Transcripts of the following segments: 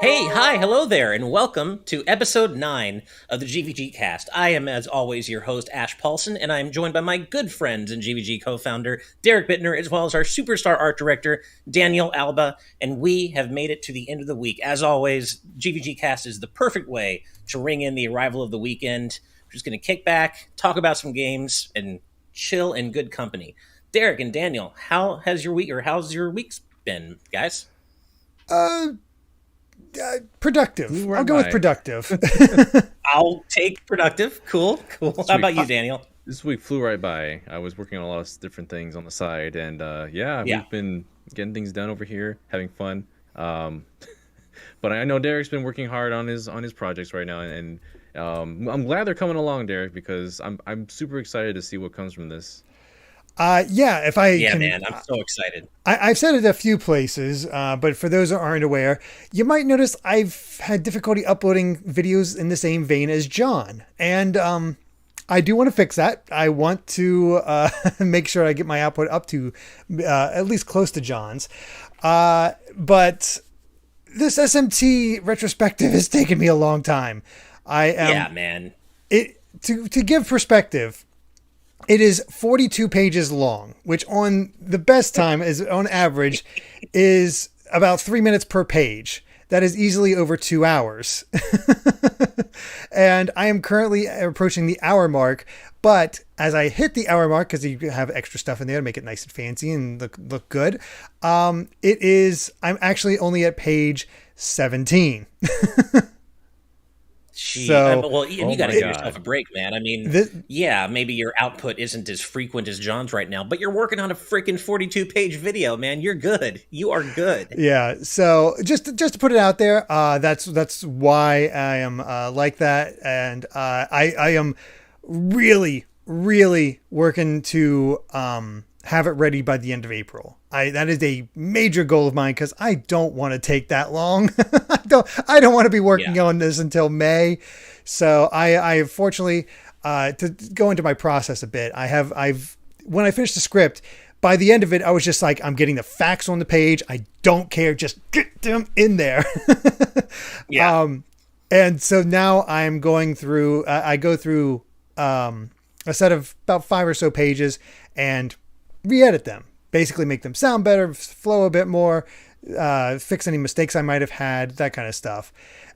Hey, hi, hello there, and welcome to episode 9 of the GVGCast. I am, as always, your host, Ash Paulson, and I am joined by my good friends and GVG co founder, Derek Bittner, as well as our superstar art director, Daniel Alba, and we have made it to the end of the week. As always, GVGCast is the perfect way to ring in the arrival of the weekend. We're just going to kick back, talk about some games, and chill in good company. Derek and Daniel, how's your week been, guys? Productive. I'll go with productive. I'll take productive. Cool. How about you, Daniel? This week flew right by. I was working on a lot of different things on the side, and we've been getting things done over here, having fun. But I know Derek's been working hard on his projects right now, and I'm glad they're coming along, Derek, because I'm super excited to see what comes from this. Man, I'm so excited. I've said it a few places, but for those that aren't aware, you might notice I've had difficulty uploading videos in the same vein as John. And I do want to fix that. I want to make sure I get my output up to at least close to John's. But this SMT retrospective has taken me a long time. Man. To give perspective, it is 42 pages long, which on the best time is on average is about 3 minutes per page. That is easily over 2 hours. And I am currentently approaching the hour mark. But as I hit the hour mark, because you have extra stuff in there to make it nice and fancy and look good, I'm actually only at page 17. You got to give yourself a break, man. I mean, maybe your output isn't as frequent as John's right now, but you're working on a freaking 42-page video, man. You're good. You are good. Yeah. So just to put it out there, that's why I am like that, and I am really, really working to have it ready by the end of April. That is a major goal of mine because I don't want to take that long. I don't want to be working on this until May. So I fortunately, to go into my process a bit, when I finished the script, by the end of it, I was just like, I'm getting the facts on the page. I don't care. Just get them in there. And so now I'm going through, I go through a set of about 5 or so pages and re-edit them. Basically make them sound better, flow a bit more, fix any mistakes I might have had, that kind of stuff.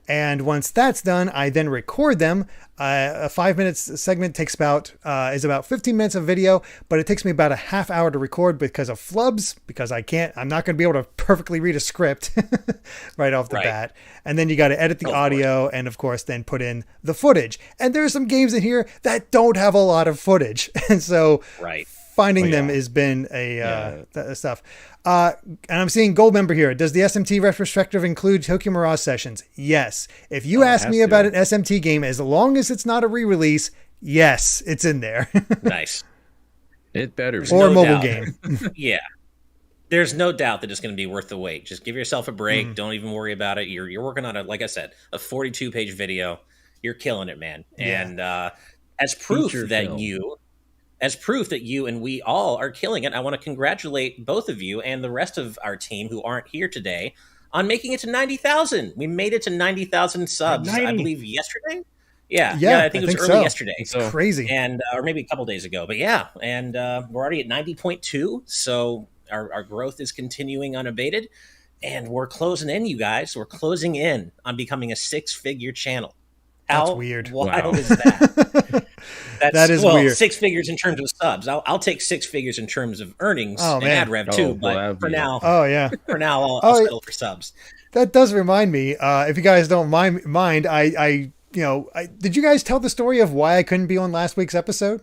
And once that's done, I then record them. A 5 minutes segment is about 15 minutes of video, but it takes me about a half hour to record because of flubs, because I'm not going to be able to perfectly read a script right off the bat. And then you got to edit the audio and of course then put in the footage. And there's some games in here that don't have a lot of footage. And so finding them has been stuff. And I'm seeing Gold Member here. Does the SMT retrospective include Tokyo Mirage sessions? Yes. If you ask me about an SMT game, as long as it's not a re-release, yes, it's in there. Nice. It better be. Or a mobile game. Yeah. There's no doubt that it's going to be worth the wait. Just give yourself a break. Don't even worry about it. You're working on like I said, a 42-page video. You're killing it, man. Yeah. And as proof that you and we all are killing it, I want to congratulate both of you and the rest of our team who aren't here today on making it to 90,000. We made it to 90,000 subs, I believe, yesterday. Yeah, I think it was early yesterday. It's crazy. And or maybe a couple days ago. But and we're already at 90.2, so our growth is continuing unabated. And we're closing in, you guys. We're closing in on becoming a 6-figure channel. That's weird. Wild is that? That is weird. 6 figures in terms of subs. I'll take 6 figures in terms of earnings and ad rev too. But for now, for now, I'll settle for subs. That does remind me. If you guys don't mind, I did you guys tell the story of why I couldn't be on last week's episode?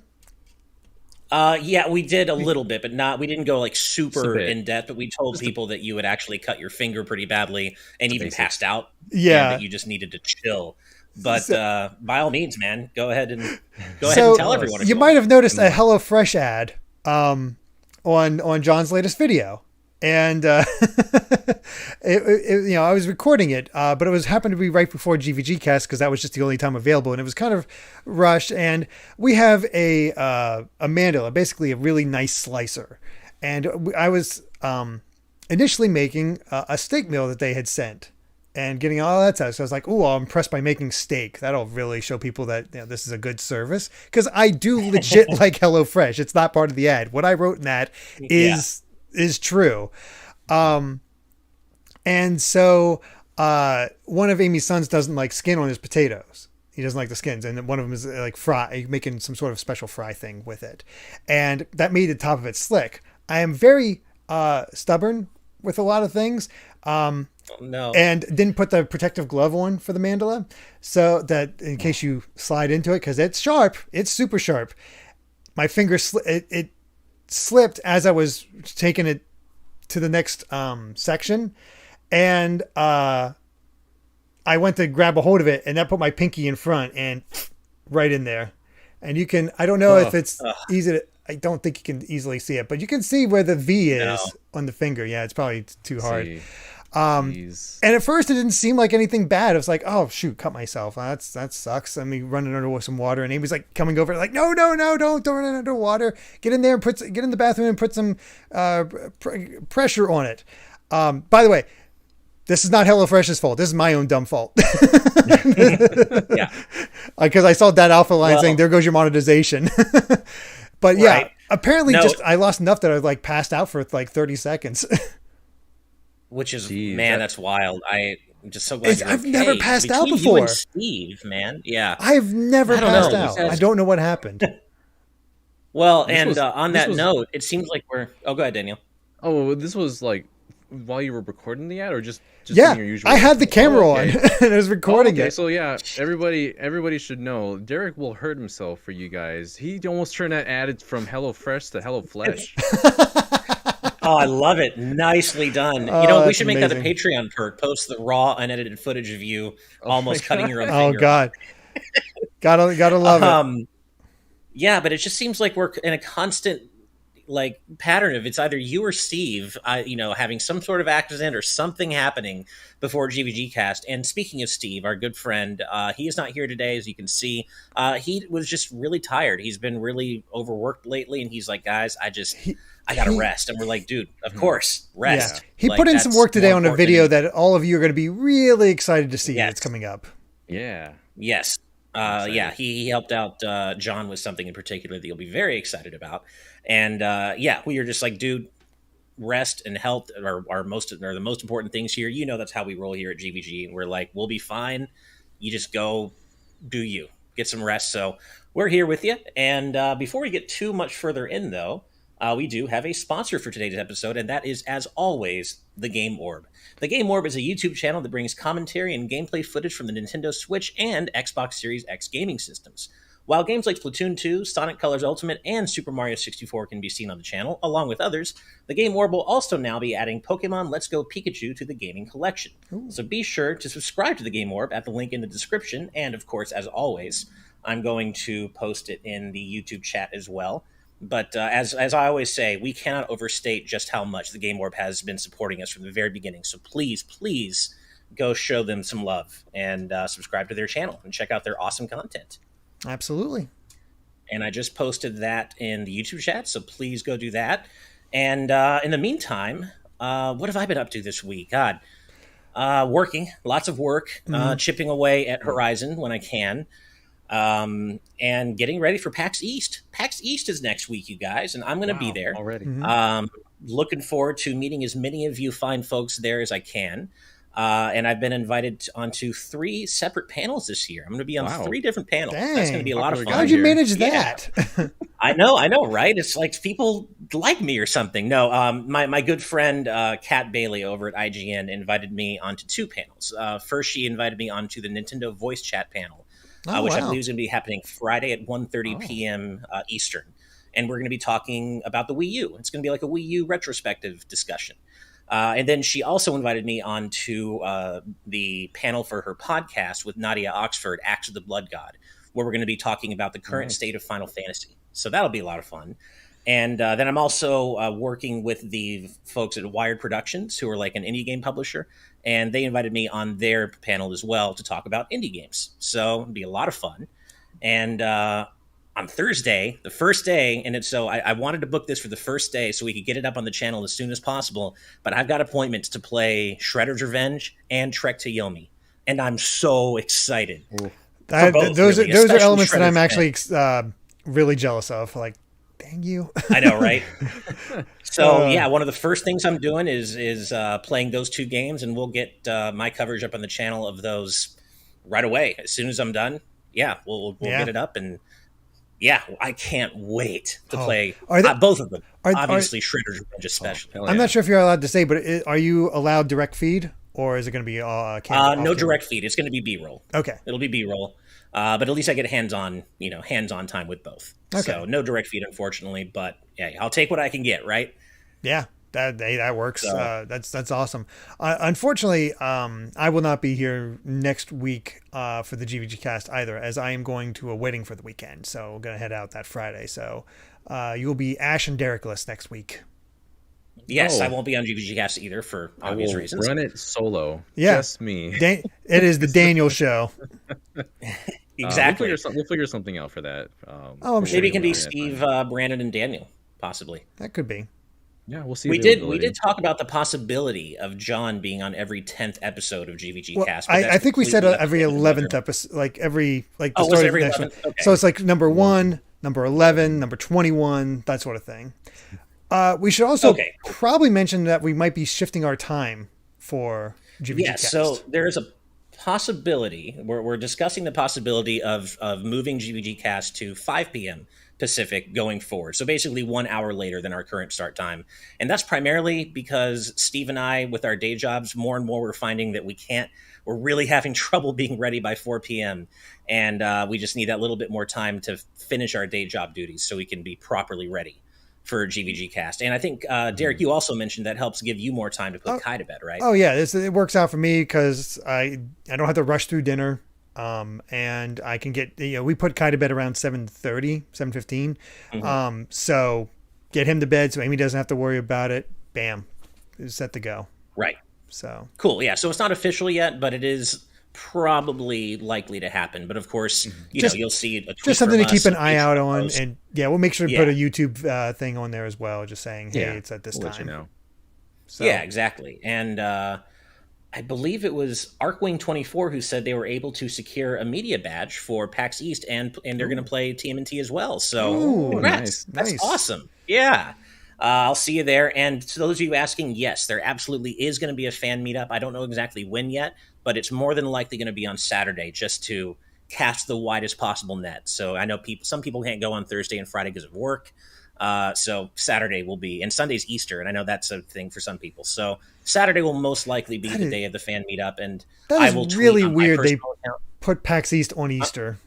We did a little bit, but we didn't go like super in depth, but we told people that you had actually cut your finger pretty badly and even passed out. Yeah. And that you just needed to chill. But by all means, man, go ahead and tell everyone. You might have noticed a HelloFresh ad on John's latest video. And I was recording it, but it happened to be right before GVGcast because that was just the only time available, and it was kind of rushed. And we have a mandala, basically a really nice slicer, and I was initially making a steak meal that they had sent, and getting all that stuff. So I was like, "Oh, I'm impressed by making steak. That'll really show people that this is a good service." Because I do legit like HelloFresh. It's not part of the ad. What I wrote in that is true. And so one of Amy's sons doesn't like skin on his potatoes. He doesn't like the skins, and one of them is like making some sort of special fry thing with it, and that made the top of it slick. I am very stubborn with a lot of things. No. And didn't put the protective glove on for the mandala, so that in case you slide into it, because it's sharp, it's super sharp. My finger it slipped as I was taking it to the next section, and I went to grab a hold of it, and that put my pinky in front and right in there. And you can, I don't know if it's easy to, I don't think you can easily see it, but you can see where the V is on the finger. Yeah, it's probably too hard. And at first it didn't seem like anything bad. It was like, oh shoot, cut myself. That sucks. I mean, running under some water, and Amy's like coming over, like, no, don't run under water. Get in there and get in the bathroom and put some pressure on it. By the way, this is not HelloFresh's fault. This is my own dumb fault. Yeah, because I saw that alpha line saying, "There goes your monetization." But yeah, apparently, I lost enough that I like passed out for like 30 seconds. Which is, man, that's wild. I'm just so glad. I've never passed out before. You and Steve, man, yeah, I've never passed out. I don't know what happened. Well, on that note, it seems like we're. Oh, go ahead, Daniel. Oh, this was like while you were recording the ad, or just yeah, your usual. I had the camera on and I was recording it. So yeah, everybody should know Derek will hurt himself for you guys. He almost turned that ad from HelloFresh to HelloFlesh. Oh, I love it. Nicely done. We should make that a Patreon perk. Post the raw, unedited footage of you almost cutting your own finger. Oh, God. Gotta love it. Yeah, but it just seems like we're in a constant like pattern of it's either you or Steve, having some sort of accident or something happening before GVGcast. And speaking of Steve, our good friend, he is not here today, as you can see. He was just really tired. He's been really overworked lately, and he's like, guys, I gotta rest. And we're like, dude, of course, rest. Yeah. He put in some work today on a video that all of you are going to be really excited to see. Yes. It's coming up. Yeah. Yes. He helped out John with something in particular that you'll be very excited about. And we are just like, dude, rest and health are the most important things here. That's how we roll here at GVG. And we're like, we'll be fine. You just go do you. Get some rest. So we're here with you. And before we get too much further in, though, we do have a sponsor for today's episode, and that is, as always, The Game Orb. The Game Orb is a YouTube channel that brings commentary and gameplay footage from the Nintendo Switch and Xbox Series X gaming systems. While games like Splatoon 2, Sonic Colors Ultimate, and Super Mario 64 can be seen on the channel, along with others, The Game Orb will also now be adding Pokemon Let's Go Pikachu to the gaming collection. Ooh. So be sure to subscribe to The Game Orb at the link in the description, and of course, as always, I'm going to post it in the YouTube chat as well. But as I always say, we cannot overstate just how much the Game Orb has been supporting us from the very beginning. So please go show them some love and subscribe to their channel and check out their awesome content. Absolutely. And I just posted that in the YouTube chat, so please go do that. And in the meantime, what have I been up to this week? God, working, lots of work, chipping away at Horizon when I can. And getting ready for PAX East. PAX East is next week, you guys, and I'm going to be there already. Looking forward to meeting as many of you fine folks there as I can. And I've been invited onto 3 separate panels this year. I'm going to be on 3 different panels. Dang. That's going to be a lot of fun. How'd you manage that? I know, right? It's like people like me or something. No, my good friend Kat Bailey over at IGN invited me onto 2 panels. First, she invited me onto the Nintendo voice chat panel. Which I believe is going to be happening Friday at 1:30 p.m. Eastern. And we're going to be talking about the Wii U. It's going to be like a Wii U retrospective discussion. And then she also invited me onto the panel for her podcast with Nadia Oxford, Axe of the Blood God, where we're going to be talking about the current state of Final Fantasy. So that'll be a lot of fun. And then I'm also working with the folks at Wired Productions, who are like an indie game publisher. And they invited me on their panel as well to talk about indie games. So it'll be a lot of fun. And I'm on Thursday, the first day, and so I wanted to book this for the first day so we could get it up on the channel as soon as possible. But I've got appointments to play Shredder's Revenge and Trek to Yomi, and I'm so excited. Those are elements that I'm actually really jealous of. Like, dang you! I know, right? So yeah, one of the first things I'm doing is playing those two games, and we'll get my coverage up on the channel of those right away as soon as I'm done. Yeah, we'll get it up, and yeah, I can't wait to play both of them. Obviously, Shredder's Revenge especially. I'm not sure if you're allowed to say, but are you allowed direct feed, or is it going to be no direct feed? It's going to be B-roll. Okay, it'll be B-roll, but at least I get hands-on time with both. Okay. So no direct feed, unfortunately, but yeah, I'll take what I can get. Right? Yeah. That works. So. That's awesome. Unfortunately, I will not be here next week for the GVG cast either, as I am going to a wedding for the weekend. So I'm going to head out that Friday. So you will be Ash and Derek-less next week. Yes, I won't be on GVG cast either for obvious reasons. Run it solo. Yeah. Just me. It is the Daniel show. Exactly. We'll figure something out for that. I'm sure maybe it can be Steve, Brandon, and Daniel, possibly. That could be. Yeah, we'll see. We did talk about the possibility of John being on every 10th episode of GVG cast. I think we said every 11th episode, every the start of the next one. Okay. So it's like number 1, number 11, number 21, that sort of thing. We should also probably mention that we might be shifting our time for GVG cast. So there is a possibility. We're discussing the possibility of moving GVG cast to 5 p.m. Pacific going forward. So basically 1 hour later than our current start time. And that's primarily because Steve and I, with our day jobs, more and more we're finding that we're really having trouble being ready by 4 p.m. And we just need that little bit more time to finish our day job duties so we can be properly ready for GVG cast. And I think, Derek, you also mentioned that helps give you more time to put Kai to bed, right? Oh yeah. It works out for me because I don't have to rush through dinner. And I can get, we put Kai to bed around 7:30, 7:15. Mm-hmm. So get him to bed so Amy doesn't have to worry about it. Bam. It's set to go. Right. So cool. Yeah. So it's not official yet, but it is probably likely to happen. But of course, you'll see a tweet just something to keep an eye out on. Post. And we'll make sure to put a YouTube thing on there as well. Just saying, hey, it's at this time. Let you know. So. Yeah, exactly. And, I believe it was Arkwing24 who said they were able to secure a media badge for PAX East, and they're going to play TMNT as well. So congrats. That's awesome. Yeah. I'll see you there. And to those of you asking, yes, there absolutely is going to be a fan meetup. I don't know exactly when yet, but it's more than likely going to be on Saturday just to cast the widest possible net. So I know some people can't go on Thursday and Friday because of work. So Saturday will be, and Sunday's Easter, and I know that's a thing for some people. So Saturday will most likely be the day of the fan meetup, and I will tweet really on weird. My They account. put PAX East on Easter.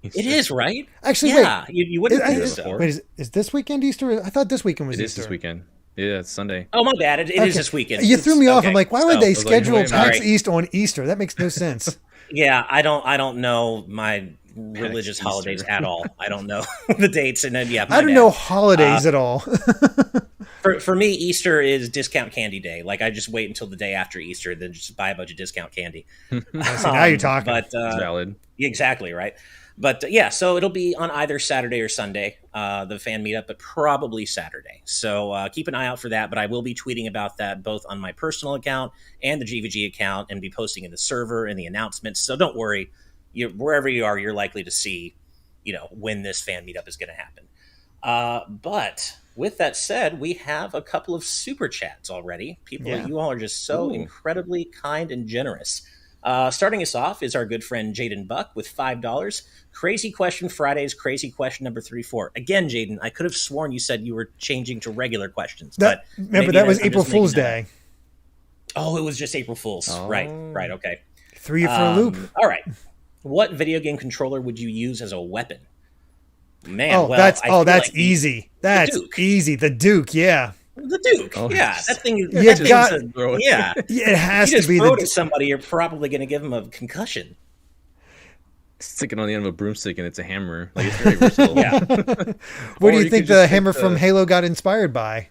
It is, right? Actually, yeah, you wouldn't think so. Wait, is this weekend Easter? I thought this weekend was Easter. It is this weekend. Yeah, it's Sunday. Oh, my bad. It is this weekend. You threw me off. I'm like, why would they schedule like, PAX East on Easter? That makes no sense. Yeah, I don't know my religious holidays at all. I don't know the dates, and then I don't know holidays at all. For me, Easter is discount candy day. Like I just wait until the day after Easter, then just buy a bunch of discount candy. Now you're talking. But it's valid. Exactly right. But yeah, so it'll be on either Saturday or Sunday, the fan meetup, but probably Saturday. So keep an eye out for that. But I will be tweeting about that both on my personal account and the GVG account, and be posting in the server and the announcements. So don't worry. Wherever you are, you're likely to see, when this fan meetup is going to happen. But with that said, we have a couple of super chats already. You all are just so incredibly kind and generous. Starting us off is our good friend Jaden Buck with $5. Crazy Question Fridays, crazy question number 34. Again, Jaden, I could have sworn you said you were changing to regular questions. Remember, that was April Fool's Day. Oh, it was just April Fool's. Oh. Right. Okay. Threw you for a loop. All right. What video game controller would you use as a weapon? Man, that's easy. That's easy. The Duke, yeah. The Duke, that thing. It has to be the Duke. Somebody, you're probably going to give him a concussion. Sticking on the end of a broomstick and it's a hammer. Like it's very versatile. What do you think the hammer from Halo got inspired by?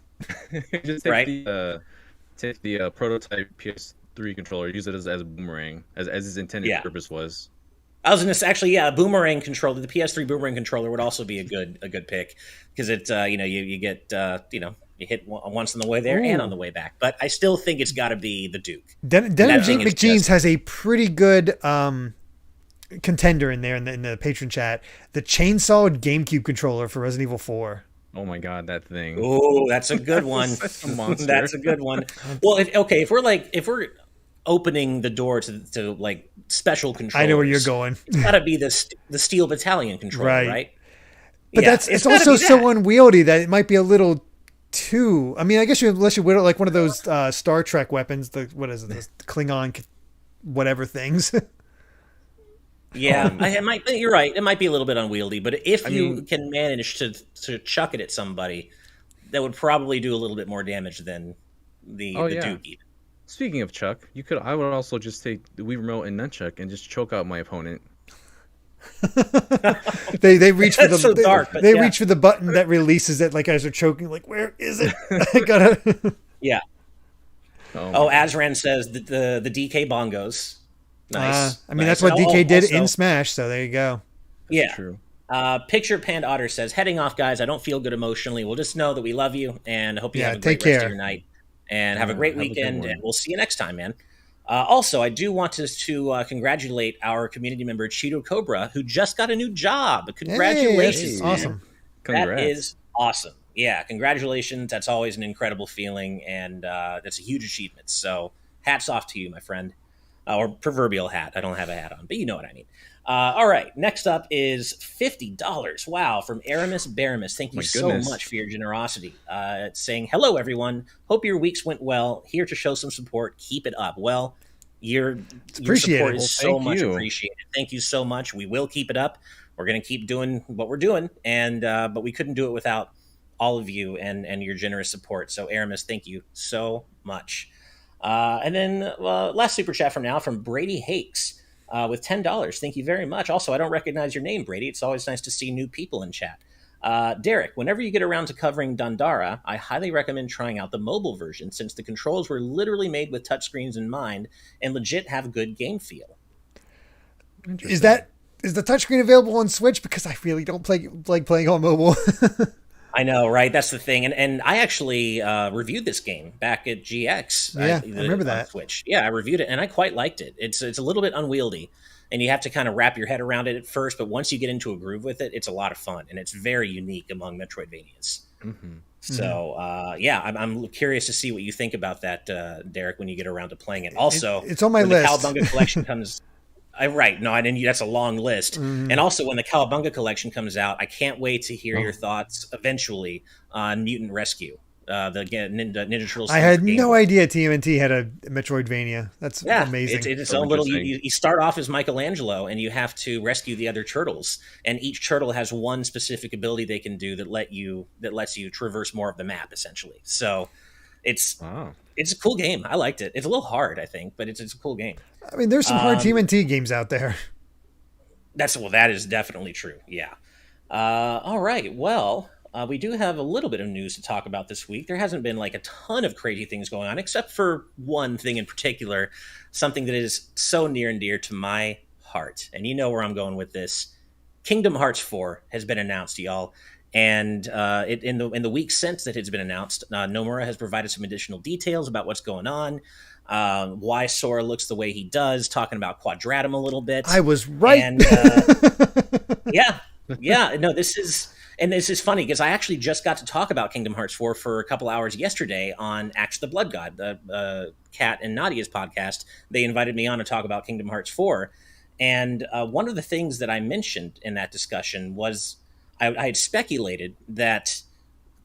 Just take the prototype PS3 controller, use it as a boomerang, as its intended purpose was. I was gonna say, actually, yeah, a boomerang controller. The PS3 boomerang controller would also be a good pick because it you get you hit once on the way there and on the way back. But I still think it's got to be the Duke. Denham McJeans has a pretty good contender in there in the patron chat. The chainsawed GameCube controller for Resident Evil 4. Oh my god, that thing! Oh, that's a good one. Such a monster. That's a good one. Well, if we're opening the door to like special controllers, I know where you're going. It's got to be the Steel Battalion controller, right? But it's also so unwieldy that it might be a little too. I mean, I guess unless you wield like one of those Star Trek weapons, the Klingon whatever things. Yeah, you're right. It might be a little bit unwieldy, but if you can manage to chuck it at somebody, that would probably do a little bit more damage than the Duke. Even. Speaking of chuck, I would also just take the Wii remote and nunchuck and just choke out my opponent. they reach for the so dark, they reach for the button that releases it like as they're choking. Like, where is it? I gotta. Yeah. Oh, Azran says the DK bongos. Nice. I mean, that's what DK did in Smash, so there you go. Yeah. True. Picture Panda Otter says, heading off, guys. I don't feel good emotionally. We'll just know that we love you and hope you have a great rest of your night. And have a great weekend, and we'll see you next time, man. Also, I do want to congratulate our community member, Cheeto Cobra, who just got a new job. Congratulations. Hey, awesome. That is awesome. Yeah, congratulations. That's always an incredible feeling, and that's a huge achievement. So hats off to you, my friend. Or proverbial hat. I don't have a hat on, but you know what I mean. All right, next up is $50. Wow, from Aramis Baramis. Thank you so much for your generosity. It's saying, hello, everyone. Hope your weeks went well. Here to show some support. Keep it up. Well, your support is so much appreciated. Thank you so much. We will keep it up. We're going to keep doing what we're doing, and but we couldn't do it without all of you and your generous support. So, Aramis, thank you so much. And then last super chat from Brady Hakes with $10. Thank you very much. Also, I don't recognize your name, Brady. It's always nice to see new people in chat. Derek, whenever you get around to covering Dandara, I highly recommend trying out the mobile version since the controls were literally made with touchscreens in mind and legit have good game feel. Is the touchscreen available on Switch? Because I really don't like playing on mobile. I know, right? That's the thing. And I actually reviewed this game back at GX. Yeah, I remember that. Switch. Yeah, I reviewed it, and I quite liked it. It's a little bit unwieldy, and you have to kind of wrap your head around it at first, but once you get into a groove with it, it's a lot of fun, and it's very unique among Metroidvanias. Mm-hmm. So, I'm curious to see what you think about that, Derek, when you get around to playing it. Also, it's on my list. The Cowabunga Collection comes... Right. No, I didn't. That's a long list. Mm. And also, when the Cowabunga Collection comes out, I can't wait to hear your thoughts eventually on Mutant Rescue. The Ninja Turtles. I had no idea TMNT had a Metroidvania. That's amazing. It's its own little. You start off as Michelangelo, and you have to rescue the other turtles. And each turtle has one specific ability they can do that lets you traverse more of the map, essentially. So, it's a cool game. I liked it. It's a little hard, I think, but it's a cool game. I mean, there's some hard TMNT games out there. That is definitely true. Yeah. All right. Well, we do have a little bit of news to talk about this week. There hasn't been like a ton of crazy things going on, except for one thing in particular, something that is so near and dear to my heart. And you know where I'm going with this. Kingdom Hearts 4 has been announced, y'all. And in the weeks since that it's been announced, Nomura has provided some additional details about what's going on, why Sora looks the way he does, talking about Quadratum a little bit. I was right. And, yeah. No, this is funny because I actually just got to talk about Kingdom Hearts 4 for a couple hours yesterday on Axe the Blood God, the Kat and Nadia's podcast. They invited me on to talk about Kingdom Hearts 4. And one of the things that I mentioned in that discussion was I had speculated that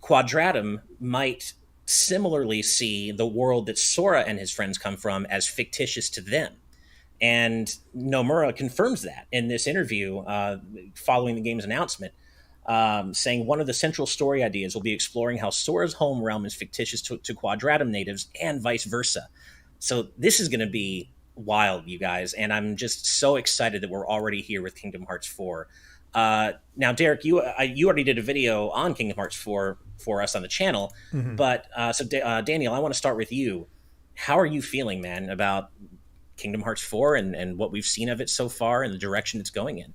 Quadratum might similarly see the world that Sora and his friends come from as fictitious to them. And Nomura confirms that in this interview following the game's announcement, saying one of the central story ideas will be exploring how Sora's home realm is fictitious to Quadratum natives and vice versa. So this is going to be wild, you guys. And I'm just so excited that we're already here with Kingdom Hearts 4. Now, Derek, you already did a video on Kingdom Hearts 4 for us on the channel, but Daniel, I want to start with you. How are you feeling, man, about Kingdom Hearts 4 and what we've seen of it so far and the direction it's going in.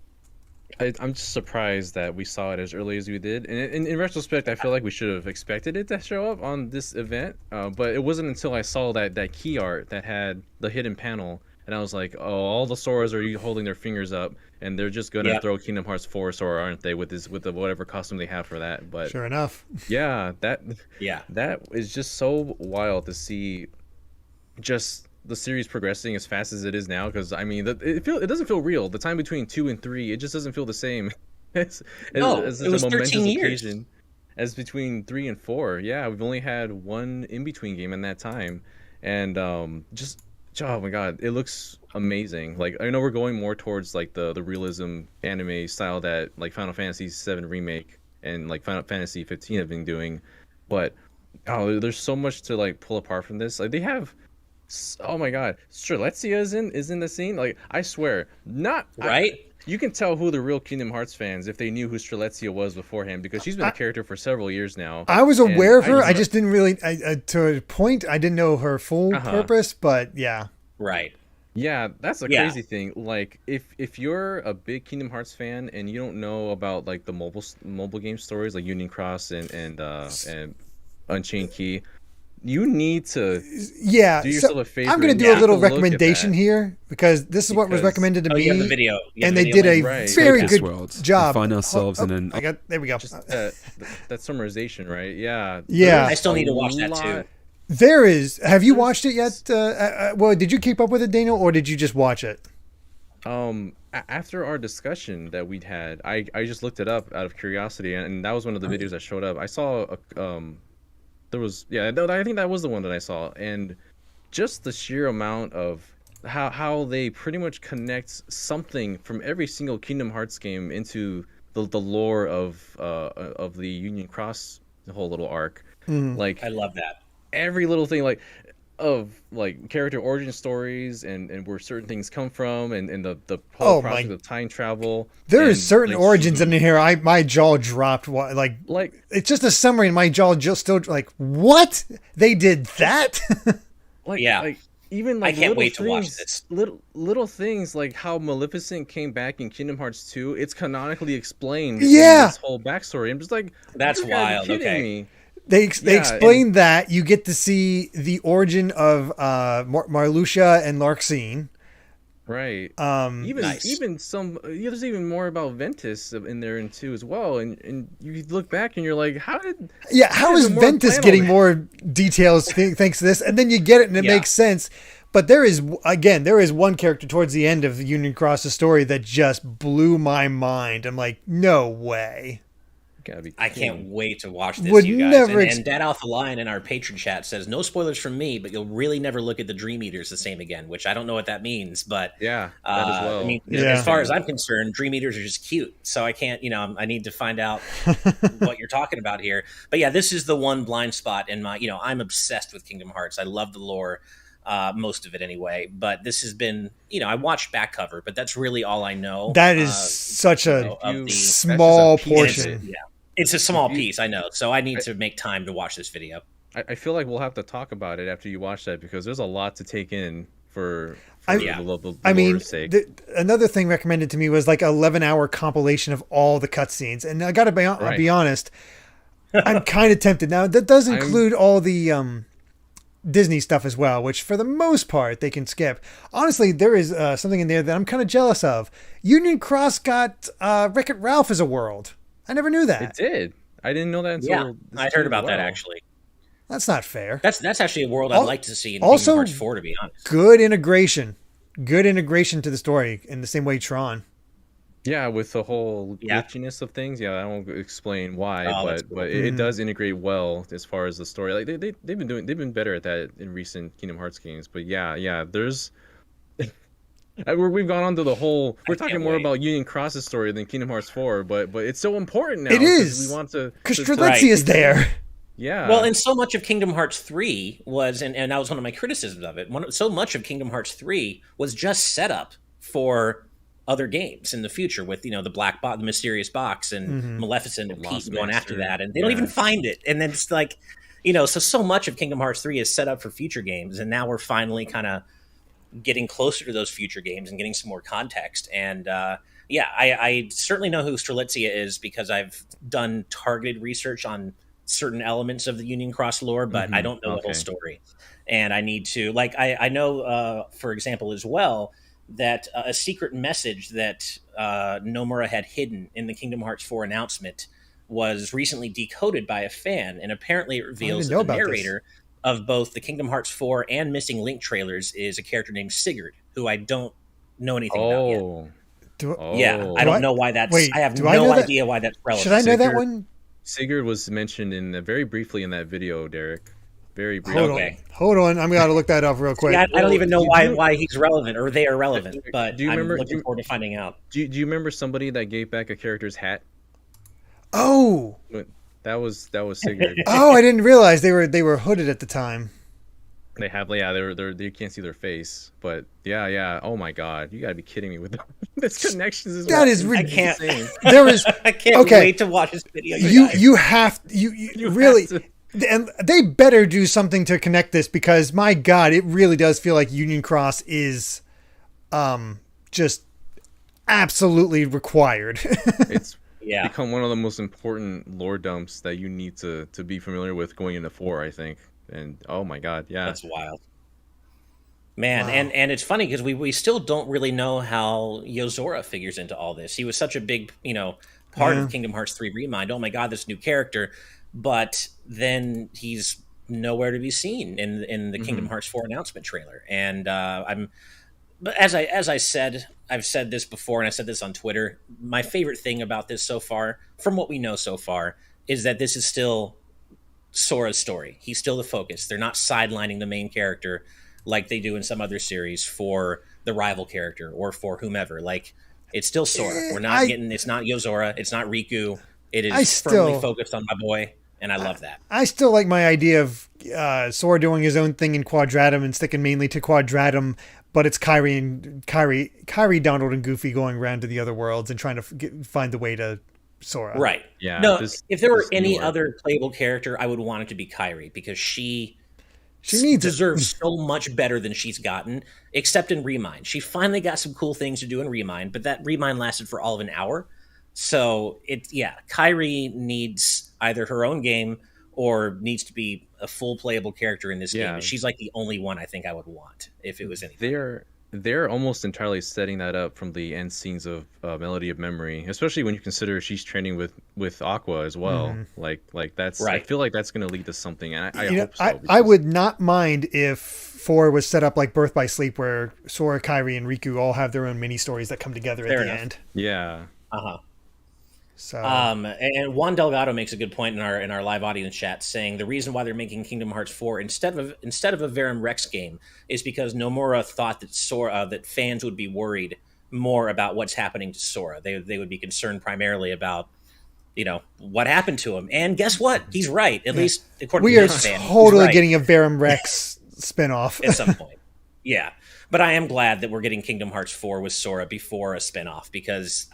I'm just surprised that we saw it as early as we did. And in retrospect, I feel like we should have expected it to show up on this event. But it wasn't until I saw that key art that had the hidden panel, and I was like, oh, all the Soras are holding their fingers up, and they're just gonna throw Kingdom Hearts 4 Sora, aren't they? With the whatever costume they have for that. But sure enough, that is just so wild to see. Just the series progressing as fast as it is now, because I mean, it doesn't feel real. The time between 2 and 3, it just doesn't feel the same. It was 13 years as between 3 and 4. Yeah, we've only had one in between game in that time, and just oh my god, it looks amazing. Like, I know we're going more towards like the realism anime style that like Final Fantasy VII Remake and like Final Fantasy 15 have been doing, but there's so much to like pull apart from this. Like, they have. Oh my god, Strelitzia is in the scene. Like, I swear, not right. You can tell who the real Kingdom Hearts fans if they knew who Strelitzia was beforehand, because she's been a character for several years now. I was aware of her. I just didn't really, to a point, I didn't know her full purpose. But yeah, right. Yeah, that's a crazy thing. Like, if you're a big Kingdom Hearts fan and you don't know about like the mobile game stories like Union Cross and Unchained Key, you need to do yourself a favor. I'm going to do a little recommendation here, because this is what was recommended to me. You have the video. And they did a very good job. We find ourselves in an... there we go. Just that summarization, right? Yeah. Yeah. I still need to watch that too. There is. Have you watched it yet? Well, did you keep up with it, Daniel, or did you just watch it? After our discussion that we'd had, I just looked it up out of curiosity, and that was one of the videos that showed up. I saw I think that was the one that I saw, and just the sheer amount of how they pretty much connect something from every single Kingdom Hearts game into the lore of the Union Cross, the whole little arc. Like, I love that. Every little thing, like, of like character origin stories and where certain things come from, and the whole process of time travel. There is certain origins in here. My jaw dropped. Like it's just a summary, and my jaw just still like, what? They did that? Like, even like, I can't wait to watch this. Little things like how Maleficent came back in Kingdom Hearts 2. It's canonically explained. Yeah. In this whole backstory. I'm just like, that's wild. Okay. Me. They explain that you get to see the origin of Marluxia and Larxene. Right. Even some there's even more about Ventus in there too as well. And you look back and you're like, how is Ventus getting more details thanks to this? And then you get it and it makes sense. But there is one character towards the end of Union Cross's story that just blew my mind. I'm like, no way. I can't wait to watch this, you guys. And Dad Alpha Lion in our patron chat says, no spoilers from me, but you'll really never look at the Dream Eaters the same again, which I don't know what that means. But that as well. I mean, as far as I'm concerned, Dream Eaters are just cute. So I can't, I need to find out what you're talking about here. But yeah, this is the one blind spot in my, I'm obsessed with Kingdom Hearts. I love the lore. Most of it anyway, but this has been, I watched back cover, but that's really all I know. That is such a small portion. It's a small piece, I know. So I need to make time to watch this video. I feel like we'll have to talk about it after you watch that, because there's a lot to take in for the lore's sake. Another thing recommended to me was like 11-hour compilation of all the cutscenes. And I got to be honest, I'm kind of tempted. Now, that does include all the Disney stuff as well, which for the most part they can skip. Honestly, there is something in there that I'm kind of jealous of. Union Cross got Wreck-It Ralph as a world. I never knew that. It did. I didn't know that until I heard about that, actually. That's not fair. That's actually a world I'd like to see in Kingdom Hearts 4, to be honest. Good integration to the story in the same way Tron. Yeah, with the whole glitchiness of things. Yeah, I won't explain why, but it does integrate well as far as the story. Like they've been better at that in recent Kingdom Hearts games. But there's. We've gone on to the whole. We're talking more about Union Cross's story than Kingdom Hearts 4, but it's so important now. It is. We want to, because Strelitzia is there. Yeah. Well, and so much of Kingdom Hearts 3 was, and that was one of my criticisms of it. So much of Kingdom Hearts 3 was just set up for other games in the future, with the black box, the mysterious box, and Maleficent and Pete going after that, and they don't even find it, and then it's like, so much of Kingdom Hearts 3 is set up for future games, and now we're finally kind of getting closer to those future games and getting some more context. And yeah, I certainly know who Strelitzia is because I've done targeted research on certain elements of the Union Cross lore, but I don't know the whole story. And I need to, like, I know, for example, as well, that a secret message that Nomura had hidden in the Kingdom Hearts 4 announcement was recently decoded by a fan, and apparently it reveals that the narrator of both the Kingdom Hearts 4 and Missing Link trailers is a character named Sigurd, who I don't know anything about yet. I don't know why that's... Wait, I have no idea why that's relevant. Should I know that one? Sigurd was mentioned very briefly in that video, Derek. Very briefly. Hold on. I'm going to look that up real quick. I don't even know why he's relevant or they are relevant, but I'm looking forward to finding out. Do you remember somebody that gave back a character's hat? Oh, that was Sigurd. Oh, I didn't realize they were hooded at the time. They have, you can't see their face, but yeah. Oh my God, you gotta be kidding me with this connections. That is ridiculous. I can't wait to watch this video. You really. And they better do something to connect this because, my God, it really does feel like Union Cross is just absolutely required. It's become one of the most important lore dumps that you need to be familiar with going into 4, I think. And oh my God, yeah. That's wild. Man, wow. And it's funny because we still don't really know how Yozora figures into all this. He was such a big, part of Kingdom Hearts 3 Remind. Oh my God, this new character. But then he's nowhere to be seen in the Kingdom Hearts 4 announcement trailer. And but as I said, I've said this before, and I said this on Twitter. My favorite thing about this so far, from what we know so far, is that this is still Sora's story. He's still the focus. They're not sidelining the main character like they do in some other series for the rival character or for whomever. Like, it's still Sora. We're not it's not Yozora. It's not Riku. It is firmly focused on my boy. And I love that. I still like my idea of Sora doing his own thing in Quadratum and sticking mainly to Quadratum, but it's Kairi, Donald, and Goofy going around to the other worlds and trying to find the way to Sora. Right. Yeah. No, if there were any other playable character, I would want it to be Kairi because she deserves so much better than she's gotten, except in Remind. She finally got some cool things to do in Remind, but that Remind lasted for all of an hour. So Kairi needs either her own game or needs to be a full playable character in this game. She's like the only one I think I would want if it was anything. They're almost entirely setting that up from the end scenes of Melody of Memory, especially when you consider she's training with Aqua as well. Like that's right. I feel like that's going to lead to something, and I hope so. I would not mind if 4 was set up like Birth by Sleep, where Sora, Kairi, and Riku all have their own mini stories that come together at the end. Yeah. So, and Juan Delgado makes a good point in our live audience chat, saying the reason why they're making Kingdom Hearts 4 instead of a Verum Rex game is because Nomura thought that that fans would be worried more about what's happening to Sora. They would be concerned primarily about what happened to him. And guess what? He's right. At least according to this fan, totally getting a Verum Rex spinoff at some point. Yeah, but I am glad that we're getting Kingdom Hearts 4 with Sora before a spinoff because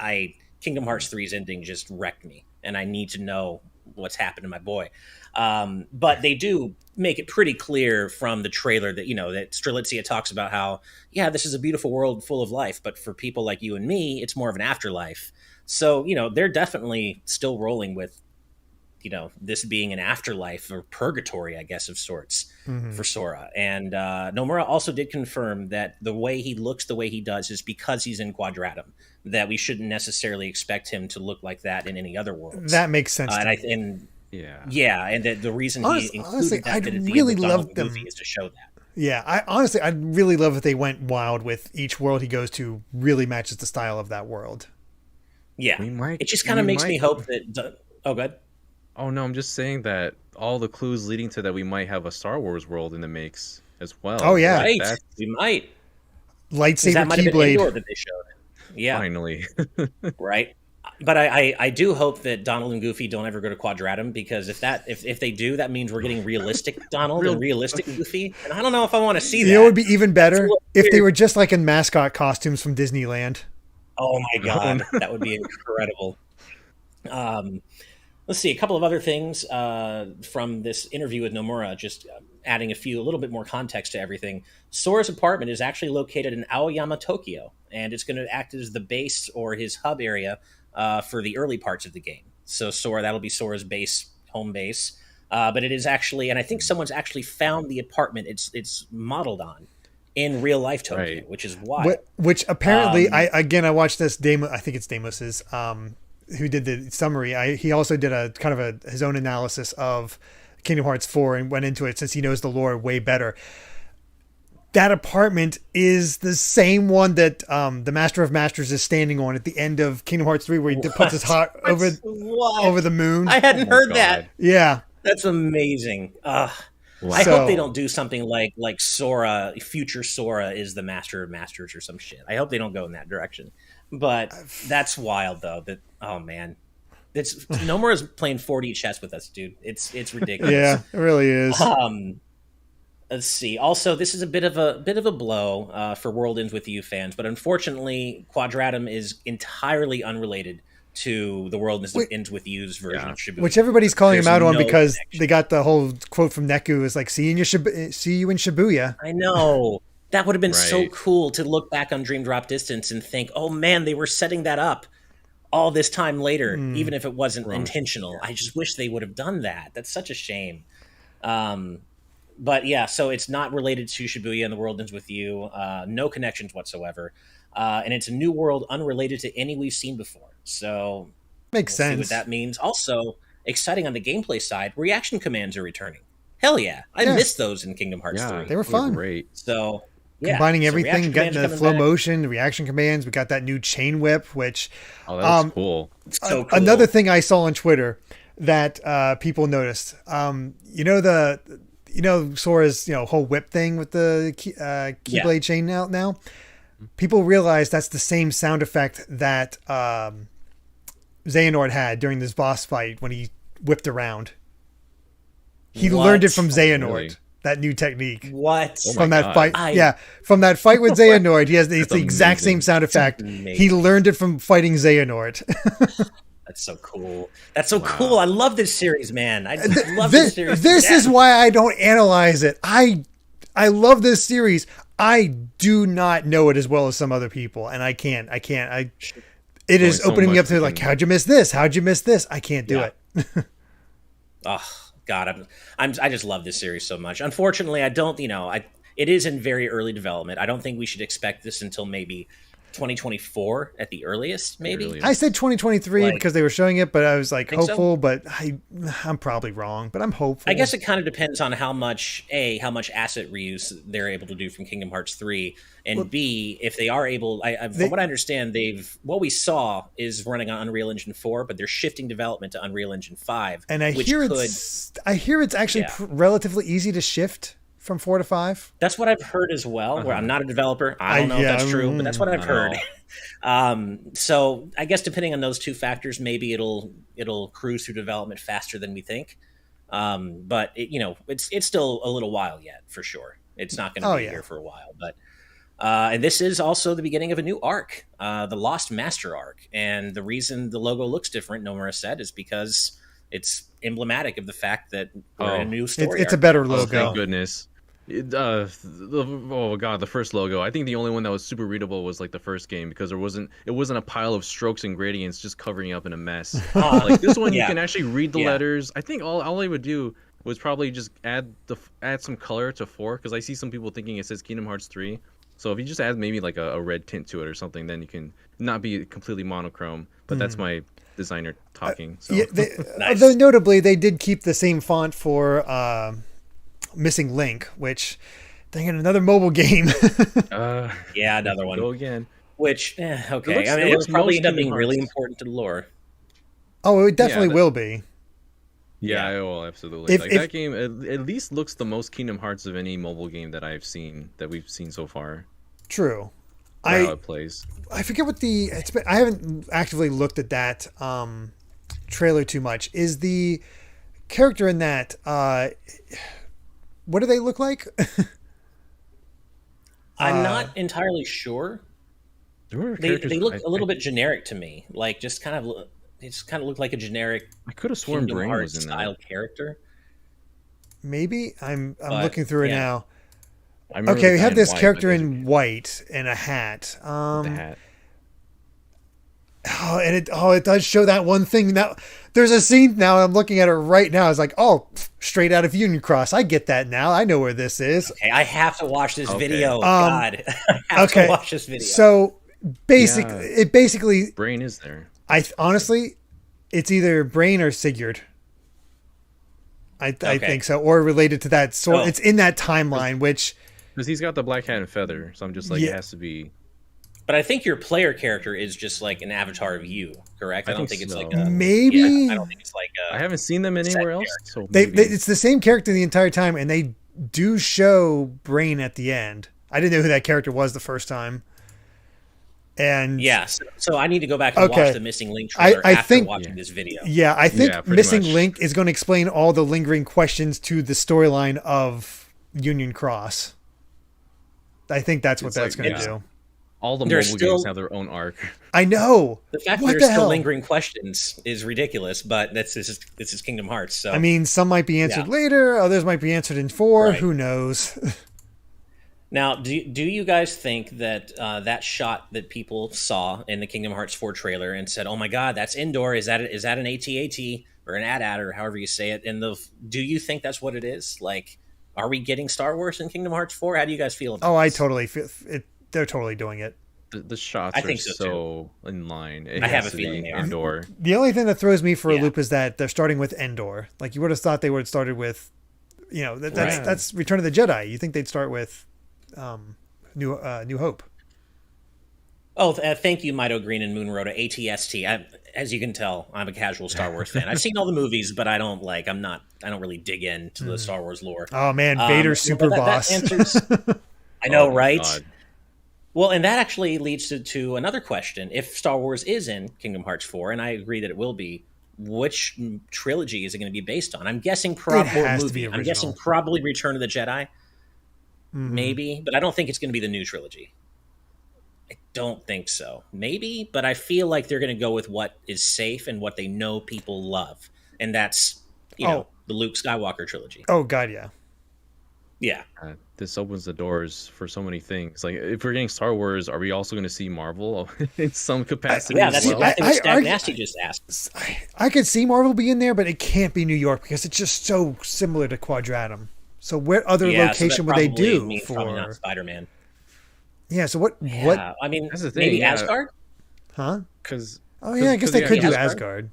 Kingdom Hearts 3's ending just wrecked me, and I need to know what's happened to my boy. But they do make it pretty clear from the trailer that, that Strelitzia talks about how, this is a beautiful world full of life, but for people like you and me, it's more of an afterlife. So, they're definitely still rolling with, this being an afterlife or purgatory, I guess, of sorts for Sora. And Nomura also did confirm that the way he looks the way he does is because he's in Quadratum, that we shouldn't necessarily expect him to look like that in any other worlds. That makes sense. And the reason he included that at the really end of Donald Goofy is to show that. Yeah, I'd really love if they went wild with each world he goes to really matches the style of that world. Yeah, it just kind of makes me hope that... Oh, good. Oh, no, I'm just saying that all the clues leading to that we might have a Star Wars world in the mix as well. Oh, yeah. Right, we might. Lightsaber Keyblade. That they showed. Yeah. Finally. Right. But I do hope that Donald and Goofy don't ever go to Quadratum, because if they do, that means we're getting realistic Donald and realistic Goofy. And I don't know if I want to see that. It would be even better if they were just like in mascot costumes from Disneyland. Oh, my God. That would be incredible. Let's see, a couple of other things from this interview with Nomura. Just adding a little bit more context to everything, Sora's apartment is actually located in Aoyama, Tokyo, and it's going to act as the base or his hub area for the early parts of the game. So that'll be Sora's home base. But it is actually, and I think someone's actually found the apartment it's modeled on in real life Tokyo, which is wild. Which apparently, I watched this demo. I think it's Damos's, who did the summary. He also did a kind of his own analysis of Kingdom Hearts 4 and went into it since he knows the lore way better. That apartment is the same one that the Master of Masters is standing on at the end of Kingdom Hearts 3, where he puts his heart over the moon. I hadn't heard that. Yeah. That's amazing. I hope they don't do something like Sora, future Sora is the Master of Masters or some shit. I hope they don't go in that direction. But that's wild, though. Oh man, Nomura's playing 4D chess with us, dude. It's ridiculous. Yeah, it really is. Let's see. Also, this is a bit of a blow for World Ends With You fans, but unfortunately, Quadratum is entirely unrelated to the World Ends With You's version of Shibuya, which everybody's calling him out on because they got the whole quote from Neku is like, see you in Shibuya. I know. That would have been so cool to look back on Dream Drop Distance and think, oh man, they were setting that up all this time later, even if it wasn't intentional. I just wish they would have done that. That's such a shame. But yeah, so it's not related to Shibuya and the World Ends With You. No connections whatsoever. And it's a new world unrelated to any we've seen before. So makes sense. See what that means. Also, exciting on the gameplay side, reaction commands are returning. Hell yeah. I missed those in Kingdom Hearts 3. They were fun. Great. So combining everything, getting the flow motion, the reaction commands. We got that new chain whip, which that's cool. So cool. Another thing I saw on Twitter that people noticed. Sora's whole whip thing with the Keyblade chain now. People realize that's the same sound effect that Xehanort had during this boss fight when he whipped around. He learned it from Xehanort, really? That new technique. What? From that fight. From that fight with Xehanort, it's the exact same sound effect. He learned it from fighting Xehanort. That's so cool. That's so cool. I love this series, man. I love this series. This is why I don't analyze it. I love this series. I do not know it as well as some other people, and I can't. It is opening me up to like, how'd you miss this? How'd you miss this? I can't do it. Oh God, I just love this series so much. Unfortunately, I don't. It is in very early development. I don't think we should expect this until maybe 2024 at the earliest, maybe. I said 2023 because they were showing it, but I was like hopeful, but I'm probably wrong, but I'm hopeful. I guess it kind of depends on how much asset reuse they're able to do from Kingdom Hearts 3, and B, if they are able, from what I understand, what we saw is running on Unreal Engine 4, but they're shifting development to Unreal Engine 5. And I hear it's actually relatively easy to shift from 4 to 5. That's what I've heard as well. Where I'm not a developer, I don't know if that's true, but that's what I've heard. So I guess depending on those two factors, maybe it'll cruise through development faster than we think. But it's still a little while yet for sure. It's not going to be here for a while. But and this is also the beginning of a new arc, the Lost Master arc. And the reason the logo looks different, Nomura said, is because it's emblematic of the fact that we're in a new story. It's a better logo. Thank goodness. The first logo. I think the only one that was super readable was like the first game because it wasn't a pile of strokes and gradients just covering up in a mess. Like this one, you can actually read the letters. I think all they would do was probably just add some color to 4 because I see some people thinking it says Kingdom Hearts 3. So if you just add maybe like a red tint to it or something, then you can not be completely monochrome. But that's my designer talking. So. Nice. Although notably, they did keep the same font for Missing Link, which, dang it, another mobile game. Another one. Go again. Which, okay. It'll probably end up being really important to the lore. Oh, it definitely will be. Yeah, it will, absolutely. That game at least looks the most Kingdom Hearts of any mobile game that we've seen so far. True. How it plays. I forget what I haven't actively looked at that trailer too much. Is the character in that what do they look like? I'm not entirely sure. They look a little bit generic to me. Like just kind of look like a generic. I could have sworn Brain was in style that character. Maybe I'm But, looking through it now. I remember Okay, the we guy have in this white, character like, in white and a hat. with the hat. Oh, and it does show that one thing. Now there's a scene now. I'm looking at it right now. It's like, oh, straight out of Union Cross. I get that now. I know where this is. Okay, I have to watch this video. Um, God, I have to watch this video. So basically, Yeah. it basically, Brain is there. honestly, it's either Brain or Sigurd. I think so, or related to that sort. Oh. It's in that timeline, which Because he's got the black hat and feather, so I'm just like, Yeah. it has to be. But I think your player character is just like an avatar of you, correct? I don't think think it's so. like a maybe Yeah, I don't think it's like I haven't seen them anywhere else, so maybe. it's the same character the entire time, and they do show Brain at the end. I didn't know who that character was the first time. And yeah. So I need to go back and Okay. watch the Missing Link trailer I after think- watching this video. yeah, I think Yeah, pretty Missing much. Link is going to explain all the lingering questions to the storyline of Union Cross. I think that's what It's that's like- going to yeah. do. All the There's mobile still- games have their own arc. I know. The fact that What there's the still hell? lingering questions is ridiculous, but this is Kingdom Hearts. So I mean, some might be answered Yeah. later, others might be answered in 4. Right. Who knows? now, do you guys think that that shot that people saw in the Kingdom Hearts 4 trailer and said, "Oh my God, that's indoor. Is that an AT-AT or an AT-AT or however you say it?" Do you think that's what it is? Like, are we getting Star Wars in Kingdom Hearts 4? How do you guys feel about Oh, I this? totally feel it. They're totally doing it. The shots I are think so, in line. It I have has a to feeling be they are. indoor. The only thing that throws me for a Yeah. loop is that they're starting with Endor. Like you would have thought they would have started with, that's Right. that's Return of the Jedi. You think they'd start with New Hope. Oh, thank you, Mito Green and Moon Rhoda. ATST. As you can tell, I'm a casual Star Wars fan. I've seen all the movies, but I don't really dig into the Star Wars lore. Oh man, Vader's super that boss. answers. I know, Oh my right? God. Well, and that actually leads to another question. If Star Wars is in Kingdom Hearts 4, and I agree that it will be, which trilogy is it going to be based on? I'm guessing probably has to be movie. I'm guessing original. probably Return of the Jedi, Mhm. maybe, but I don't think it's going to be the new trilogy. I don't think so. Maybe, but I feel like they're going to go with what is safe and what they know people love, and that's the Luke Skywalker trilogy. Oh god, yeah. Yeah. This opens the doors for so many things. Like, if we're getting Star Wars, are we also going to see Marvel in some capacity? Yeah, as that's well? the thing that Stag I- Nasty just asked. I could see Marvel be in there, but it can't be New York because it's just so similar to Quadratum. So what other Yeah, so location that would they probably do means probably not for? Spider-Man. Yeah. So what? Yeah, What? I mean, That's the thing, maybe yeah. Asgard. Huh? Because Oh yeah, I guess they could do Asgard.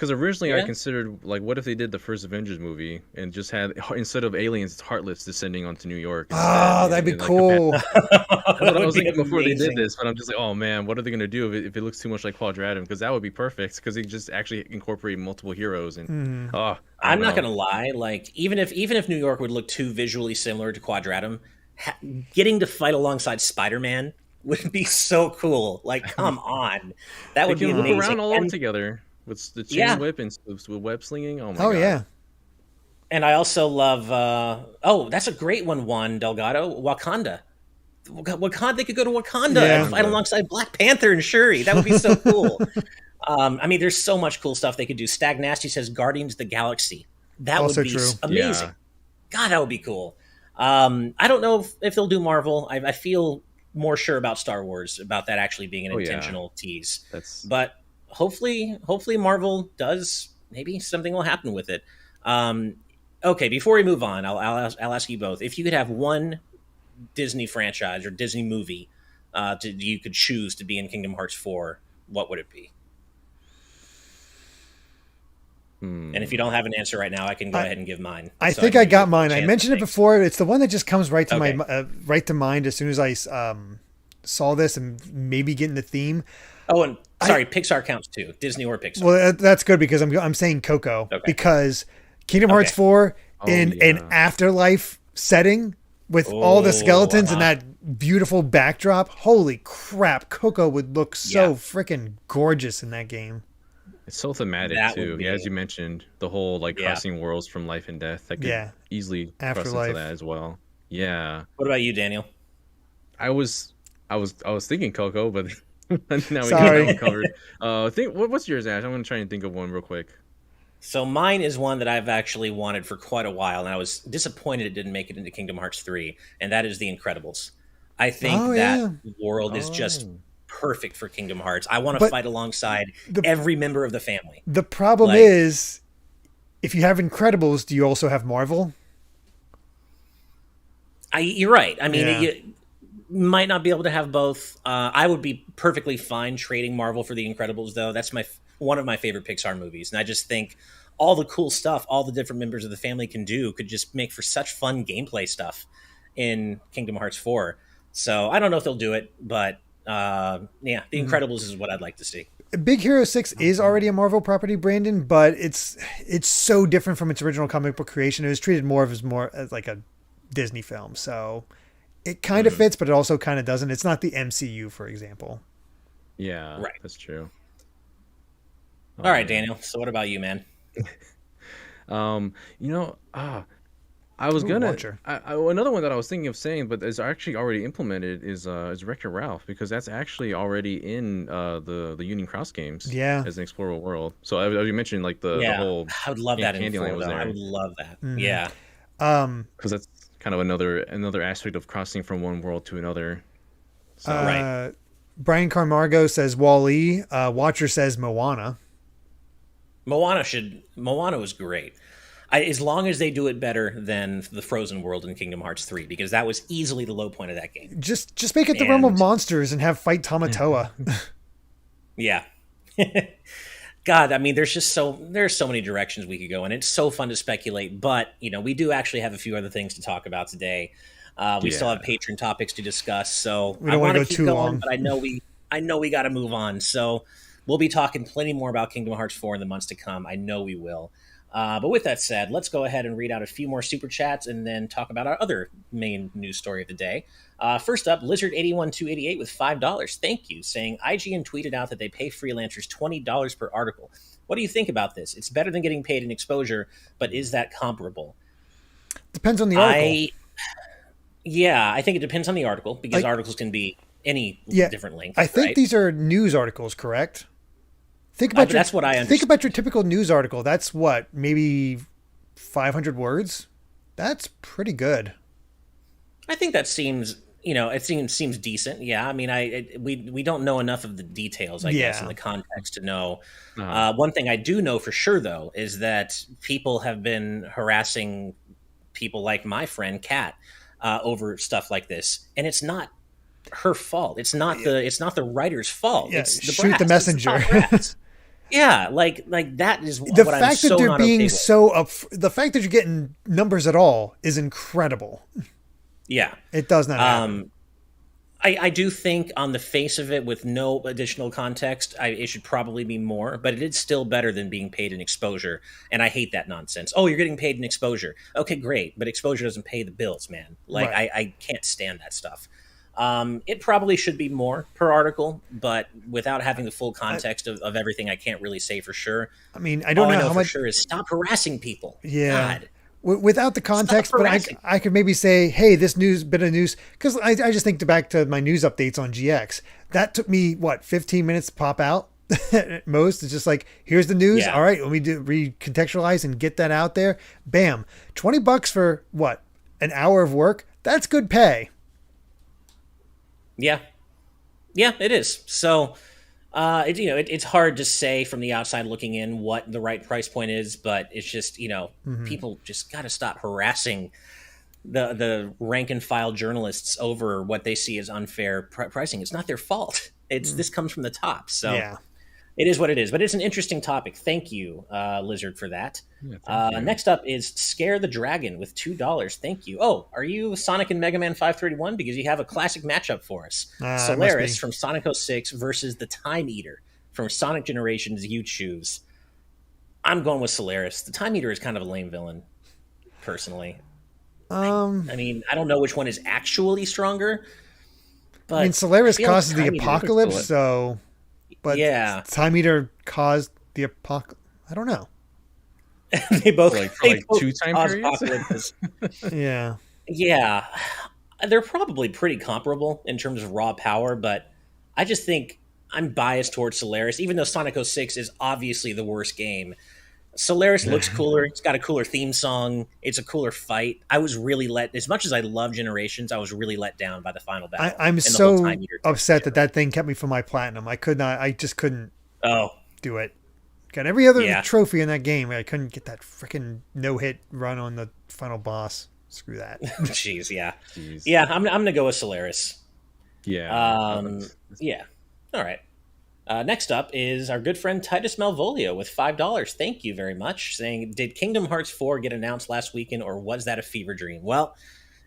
originally I Yeah. considered, like, what if they did the first Avengers movie and just had, instead of aliens, it's Heartless descending onto New York. Oh, instead, that'd be in, like, cool. That's what I That was would be thinking before they amazing. did this, but I'm just like, oh man, what are they gonna do if it looks too much like Quadratum? Because that would be perfect. Because they just actually incorporate multiple heroes and Mhm. I'm not gonna lie. Like, even if New York would look too visually similar to Quadratum, getting to fight alongside Spider-Man would be so cool. Like, come on, that They would be can move amazing. around all over And- together with the chain Yeah. whip and with web slinging. Oh my Oh god! yeah. And I also love. That's a great one, Juan Delgado. Wakanda. Wakanda. They could go to Wakanda Yeah. and fight alongside Black Panther and Shuri. That would be so cool. I mean, there's so much cool stuff they could do. Stag Nasty says Guardians of the Galaxy. That Also would be true. amazing. Yeah. God, that would be cool. I don't know if they'll do Marvel. I feel more sure about Star Wars, about that actually being an Oh, yeah. intentional tease. That's But hopefully Marvel does. Maybe something will happen with it. Okay, before we move on, I'll ask you both if you could have one Disney franchise or Disney movie you could choose to be in Kingdom Hearts 4, what would it be? And if you don't have an answer right now, I can go ahead and give mine. I So think can I give got you a mine. I chance to mentioned it think. before. It's the one that just comes right to Okay. right to mind as soon as I saw this and maybe getting the theme. Oh, and sorry, Pixar counts too. Disney or Pixar. Well, that's good because I'm saying Coco Okay. because Kingdom Hearts Okay. 4 Oh, in yeah. an afterlife setting with all the Oh, skeletons and uh-huh. that beautiful backdrop. Holy crap, Coco would look so Yeah. freaking gorgeous in that game. It's so thematic That too. would Yeah, as be- you mentioned, the whole like Yeah. crossing worlds from life and death. That could Yeah. easily cross Afterlife. into that as well. Yeah, What about you, Daniel? I was thinking Coco, but now we got Sorry. that one covered. What's yours, Ash? I'm gonna try and think of one real quick. So mine is one that I've actually wanted for quite a while, and I was disappointed it didn't make it into Kingdom Hearts 3, and that is The Incredibles. I Oh think that yeah. world is just Oh. perfect for Kingdom Hearts. I want to But fight alongside the every member of the family. the problem Like, is, if you have Incredibles, do you also have Marvel? you're right. I mean, Yeah. you might not be able to have both. I would be perfectly fine trading Marvel for The Incredibles, though. That's one of my favorite Pixar movies, and I just think all the cool stuff all the different members of the family can do could just make for such fun gameplay stuff in Kingdom Hearts 4. So I don't know if they'll do it, but yeah, The Incredibles is what I'd like to see. Big Hero 6 is already a Marvel property, Brandon, but it's so different from its original comic book creation. It was treated more as like a Disney film. So it kind of fits, but it also kind of doesn't. It's not the MCU, for example. Yeah, Right. that's true. All right, Daniel. So what about you, man? You know, I was Ooh, gonna launcher. another one that I was thinking of saying, but is actually already implemented is Wreck-It Ralph, because that's actually already in the Union Cross games Yeah. as an explorable world. So as you mentioned, like the Yeah, whole I would love that in Candyland 4, was though. I there, would love that. Mhm. Yeah. because that's kind of another aspect of crossing from one world to another. So Right. Brian Carmargo says Wall-E. Watcher says Moana. Moana was great. As long as they do it better than the Frozen world in Kingdom Hearts 3, because that was easily the low point of that game. Just make it the realm of And monsters and have fight Tamatoa. yeah. God, I mean, there's so many directions we could go, and it's so fun to speculate. But we do actually have a few other things to talk about today. We still have yeah, patron topics to discuss, so We I don't want want to to go keep too going, long. but I know we got to move on. So we'll be talking plenty more about Kingdom Hearts 4 in the months to come. I know we will. But with that said, let's go ahead and read out a few more super chats and then talk about our other main news story of the day. First up, Lizard81288 with $5. Thank you, saying IGN tweeted out that they pay freelancers $20 per article. What do you think about this? It's better than getting paid in exposure, but is that comparable? Depends on the article. Yeah, I think it depends on the article, because I- articles can be any Yeah, different length. I think right? these are news articles, correct? Think about that's what I Think understand. about your typical news article. That's what, maybe 500 words. That's pretty good. I think that seems, seems decent. Yeah, I mean, we don't know enough of the details, I guess, Yeah. in the context to know. uh, One thing I do know for sure, though, is that people have been harassing people like my friend Kat over stuff like this, and it's not her fault. It's not the writer's fault. Yeah, It's the shoot the brass. It's messenger. top brass. Yeah, like that is The what I'm fact that so they're not okay being with. so up, the fact that you're getting numbers at all is incredible. Yeah. It does not happen. I do think on the face of it, with no additional context, it should probably be more, but it is still better than being paid in exposure. And I hate that nonsense. Oh, you're getting paid in exposure. Okay, great. But exposure doesn't pay the bills, man. Like, Right. I can't stand that stuff. It probably should be more per article, but without having the full context of everything, I can't really say for sure. I mean, I don't All I know know how for much. sure is stop harassing people. Yeah. God. Without the context, but harassing. I could maybe say, hey, this bit of news, because I just think back to my news updates on GX. That took me, 15 minutes to pop out at most. It's just like, here's the news. Yeah. All right, let me recontextualize and get that out there. Bam. $20 for an hour of work? That's good pay. Yeah, it is. So, it's hard to say from the outside looking in what the right price point is, but it's just people just got to stop harassing the rank and file journalists over what they see as unfair pricing. It's not their fault. This comes from the top. So Yeah. it is what it is. But it's an interesting topic. Thank you, Lizard, for that. yeah, thank you. Next up is Scare the Dragon with $2. Thank you. Oh, are you Sonic and Mega Man 531? Because you have a classic matchup for us. It must Solaris be. from Sonic 06 versus the Time Eater from Sonic Generations. You choose. I'm going with Solaris. The Time Eater is kind of a lame villain, personally. I mean, I don't know which one is actually stronger, but I mean, Solaris feel like causes the Time Eater- apocalypse, so. But Yeah. Time Eater caused the apocalypse. I don't know. they both Like, for they like both 2 time cause periods? apocalypses. Yeah. Yeah, they're probably pretty comparable in terms of raw power, but I just think I'm biased towards Solaris, even though Sonic 06 is obviously the worst game. Solaris looks cooler. It's got a cooler theme song. It's a cooler fight. I was really as much as I love Generations, I was really let down by the final battle. I'm so upset that thing kept me from my platinum. I just couldn't do it. Got every other trophy in that game. I couldn't get that freaking no-hit run on the final boss. Screw that. Jeez, yeah. Jeez. Yeah, I'm going to go with Solaris. Yeah. Yeah. All right. Next up is our good friend Titus Malvolio with $5. Thank you very much. Saying, did Kingdom Hearts 4 get announced last weekend, or was that a fever dream? Well,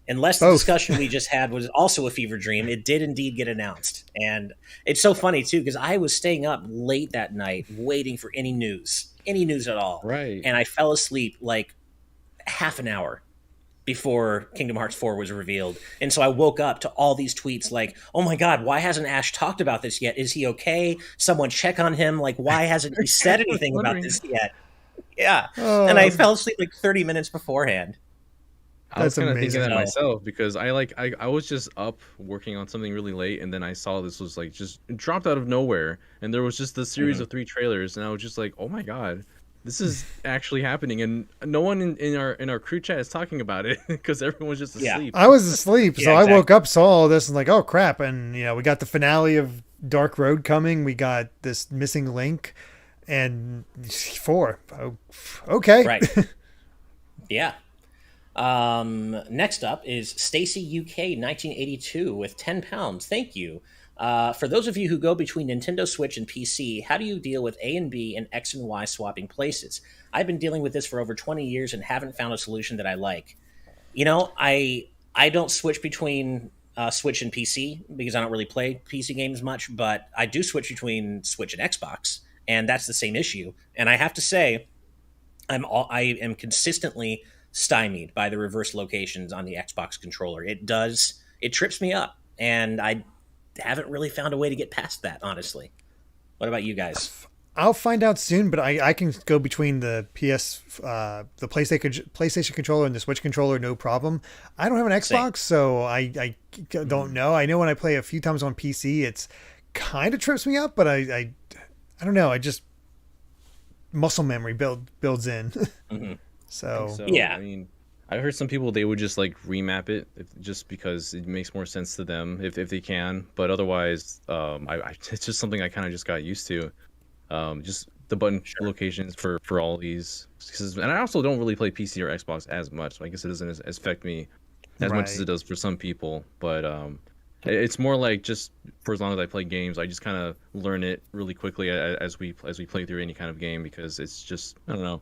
unless the discussion we just had was also a fever dream, it did indeed get announced. And it's so funny, too, because I was staying up late that night waiting for any news at all. Right. And I fell asleep like half an hour before Kingdom Hearts 4 was revealed. And so I woke up to all these tweets like, oh my God, why hasn't Ash talked about this yet? Is he okay? Someone check on him. Like, why hasn't he said anything about this yet? Yeah. And I fell asleep like 30 minutes beforehand. I was kind of thinking that myself because I was just up working on something really late, and then I saw this was like just dropped out of nowhere, and there was just this series of 3 trailers, and I was just like, oh my God, this is actually happening, and no one in our crew chat is talking about it because everyone's just asleep. I was asleep, so I woke up, saw all this, and like, oh crap! And we got the finale of Dark Road coming. We got this missing link, and 4. Oh, okay, right? Yeah. Next up is Stacy UK 1982 with £10. Thank you. For those of you who go between Nintendo Switch and PC, how do you deal with A and B and X and Y swapping places? I've been dealing with this for over 20 years and haven't found a solution that I like. I don't switch between Switch and PC because I don't really play PC games much, but I do switch between Switch and Xbox, and that's the same issue. And I have to say, I am consistently stymied by the reverse locations on the Xbox controller. It trips me up, and I haven't really found a way to get past that, honestly. What about you guys? I'll find out soon, but I can go between the the PlayStation controller and the Switch controller, no problem. I don't have an Xbox, so I don't know. I know when I play a few times on PC, it's kind of trips me up, but I don't know. I just muscle memory builds in. Mm-hmm. So yeah, I mean, I heard some people they would just like remap it just because it makes more sense to them if they can. But otherwise, it's just something I kind of just got used to. Just the button locations for all these. And I also don't really play PC or Xbox as much, so I guess it doesn't affect me as much as it does for some people. But it's more like just for as long as I play games, I just kind of learn it really quickly as we play through any kind of game because it's just I don't know.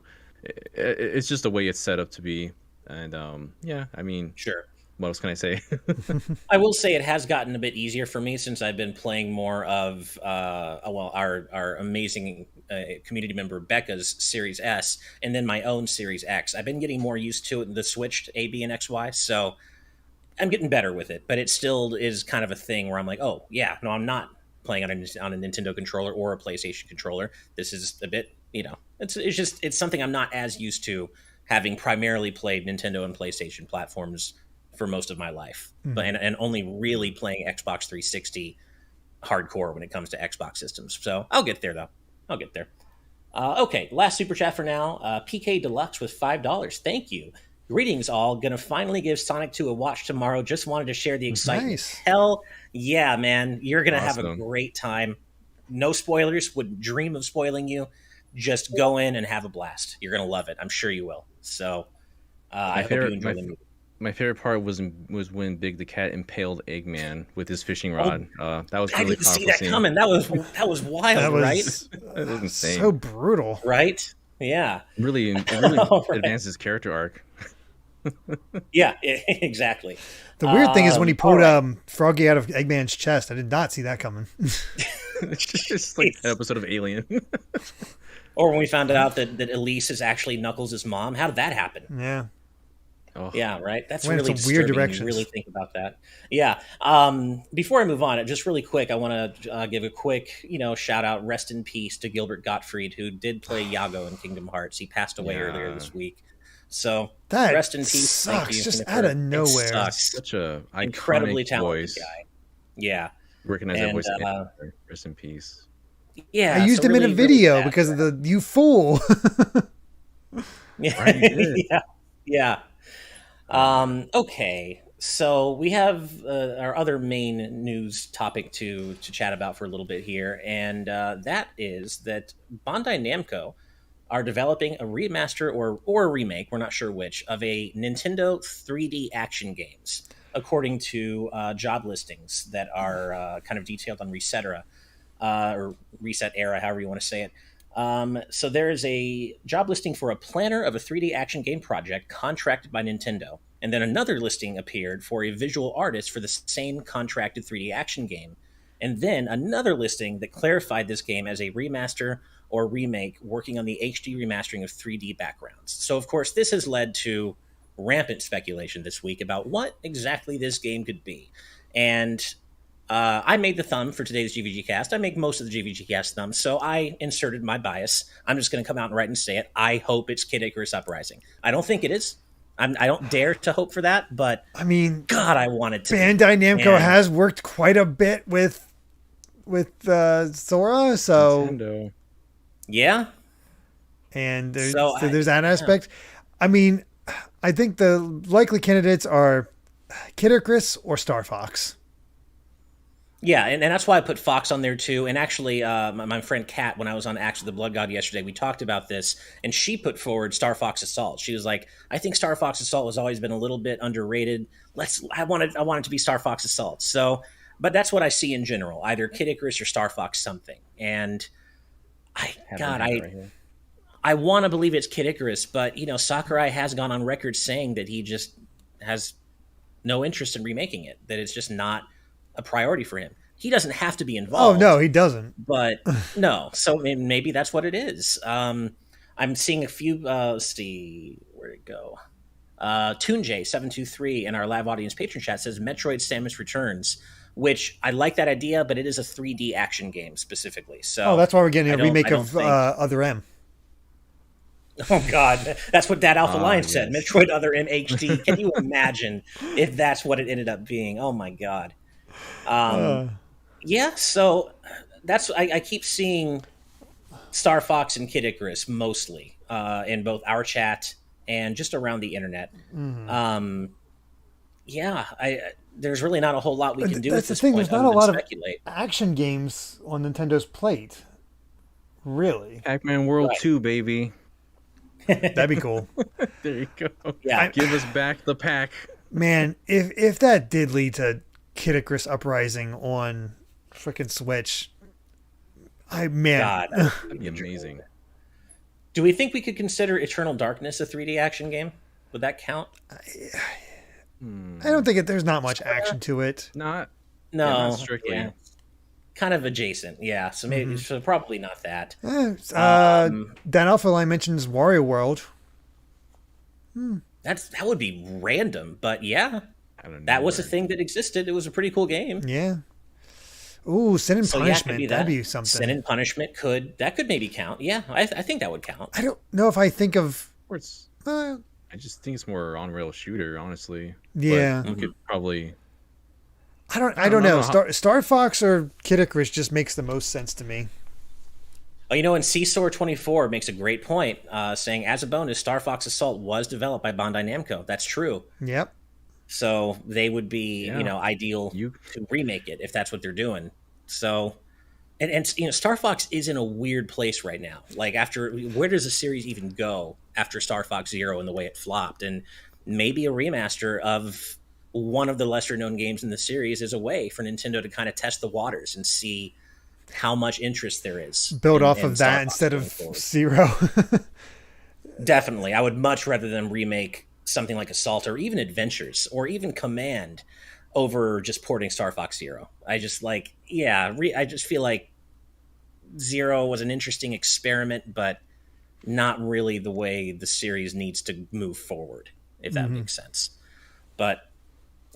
It's just the way it's set up to be, and I mean, sure. What else can I say? I will say it has gotten a bit easier for me since I've been playing more of our amazing community member Becca's Series S, and then my own Series X. I've been getting more used to it in the switched A, B, and XY, so I'm getting better with it. But it still is kind of a thing where I'm like, oh yeah, no, I'm not playing on a Nintendo controller or a PlayStation controller. This is a bit. It's something I'm not as used to, having primarily played Nintendo and PlayStation platforms for most of my life, but and only really playing Xbox 360 hardcore when it comes to Xbox systems. So I'll get there, though. I'll get there. Okay, last super chat for now. PK Deluxe with $5. Thank you. Greetings, all. Gonna finally give Sonic 2 a watch tomorrow. Just wanted to share the excitement. Nice. Hell yeah, man. You're gonna have a great time. No spoilers. Would dream of spoiling you. Just go in and have a blast. You're going to love it. I'm sure you will. So I hope you enjoy the movie. My favorite part was when Big the Cat impaled Eggman with his fishing rod. That was really powerful. I didn't see that coming. That was wild, right? That was insane. So brutal. Right? Yeah. Really advanced his character arc. Yeah, exactly. The weird thing is when he pulled Froggy out of Eggman's chest, I did not see that coming. It's just like an episode of Alien. Or when we found out that Elise is actually Knuckles' mom. How did that happen? Yeah. Oh. Yeah, right? That's went really some weird directions. You really think about that. Yeah. Before I move on, just really quick, I want to give a quick, shout out, rest in peace to Gilbert Gottfried, who did play Iago in Kingdom Hearts. He passed away earlier this week. So that rest in peace. Sucks. Thank you. Just out of nowhere. It sucks. Such a incredibly talented voice. guy. Yeah. Recognize that voice. Rest in peace. Yeah. I used him in a video because of the "you fool." Yeah, Right, you did. yeah, yeah. Okay, so we have our other main news topic to chat about for a little bit here, and that is that Bandai Namco are developing a remaster or a remake, we're not sure which, of a Nintendo 3D action games, according to job listings that are kind of detailed on Resetera, or Reset Era, however you want to say it. So there is a job listing for a planner of a 3D action game project contracted by Nintendo. And then another listing appeared for a visual artist for the same contracted 3D action game. And then another listing that clarified this game as a remaster or remake working on the HD remastering of 3D backgrounds. So, of course, this has led to rampant speculation this week about what exactly this game could be. And I made the thumb for today's GVG cast. I make most of the GVG cast thumbs, so I inserted my bias. I'm just going to come out and write and say it. I hope it's Kid Icarus Uprising. I don't think it is. I don't dare to hope for that, but I mean, God, I want it to. Bandai Namco has worked quite a bit with Sora, so Nintendo. Yeah, and there's So there's that aspect. I mean, I think the likely candidates are Kid Icarus or Star Fox. yeah, and that's why I put Fox on there too. And actually, my friend Kat, when I was on Axe of the Blood God yesterday, we talked about this, and she put forward Star Fox Assault. She was like, "I think Star Fox Assault has always been a little bit underrated. I want it to be Star Fox Assault." So, but that's what I see in general, either Kid Icarus or Star Fox something. And I want to believe it's Kid Icarus, but Sakurai has gone on record saying that he just has no interest in remaking it. That it's just not a priority for him. He doesn't have to be Oh involved. no, he doesn't. But no. So maybe that's what it is. I'm seeing a few. Let's see, where'd it go? ToonJ723 in our live audience patron chat says Metroid Samus Returns, which I like that idea, but it is a 3D action game specifically. So that's why we're getting a remake I of think- Other M. Oh God, that's what that Alpha Lion yes. said. Metroid Other M HD. Can you imagine if that's what it ended up being? Oh my God. Yeah. So that's I keep seeing Star Fox and Kid Icarus mostly in both our chat and just around the internet. Yeah, there's really not a whole lot we can do. That's at the this thing. point There's not a other lot than of speculate. action games on Nintendo's plate. Really, Pac-Man World Right. 2, baby. that'd be cool. There you go. Yeah. Give us back the pack. Man, if that did lead to Kid Icarus Uprising on freaking Switch, God, That'd be amazing. do we think we could consider Eternal Darkness a 3D action game? Would that count? I don't think there's not much action to it. Not No, not strictly. yeah. Kind of adjacent, yeah. So maybe, so probably not that. Dan Alpha Line mentions Wario World. That would be random, but yeah, I don't know. that was a thing that existed. It was a pretty cool game. Yeah. Ooh, Sin and So yeah, it could Punishment. be That'd that. be something. Sin and Punishment could maybe count. Yeah, I think that would count. I don't know if I think of. Or it's, Uh, I just think it's more on-rail shooter, honestly. Yeah. But you could probably. I don't don't know. know. Star Fox or Kid Icarus just makes the most sense to me. Oh, and Seesaw24 makes a great point, saying as a bonus, Star Fox Assault was developed by Bandai Namco. That's true. Yep. So they would be, Yeah. ideal to remake it if that's what they're doing. So, and Star Fox is in a weird place right now. Like where does the series even go after Star Fox Zero and the way it flopped? And maybe a remaster of one of the lesser known games in the series is a way for Nintendo to kind of test the waters and see how much interest there is. Build off in of Star that Fox instead going of forward. Zero. Definitely. I would much rather them remake something like Assault or even Adventures or even Command over just porting Star Fox Zero. I just I just feel like Zero was an interesting experiment, but not really the way the series needs to move forward, if that makes sense. But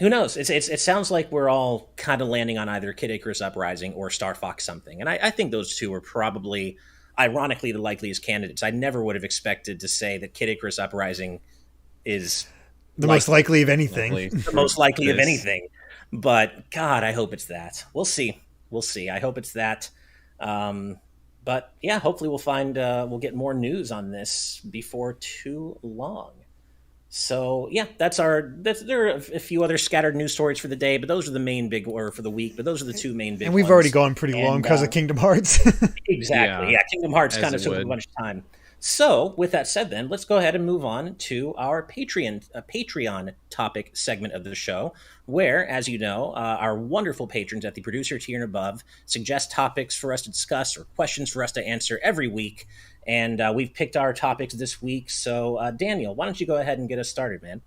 who knows? It sounds like we're all kind of landing on either Kid Icarus Uprising or Star Fox something. And I think those two are probably, ironically, the likeliest candidates. I never would have expected to say that Kid Icarus Uprising is The most likely of anything. Likely. the most likely of Yes. anything. But God, I hope it's that. We'll see. I hope it's that. But yeah, hopefully we'll get more news on this before too long. So yeah, there are a few other scattered news stories for the day, but those are the main big, or for the week, but those are the two main big And we've already ones. gone pretty long And because of Kingdom Hearts. exactly, Yeah, yeah, Kingdom Hearts as kind of it took up a would. bunch of time. So with that said, then let's go ahead and move on to our Patreon topic segment of the show, where, as you know, our wonderful patrons at the producer tier and above suggest topics for us to discuss or questions for us to answer every week. And we've picked our topics this week. So, Daniel, why don't you go ahead and get us started, man?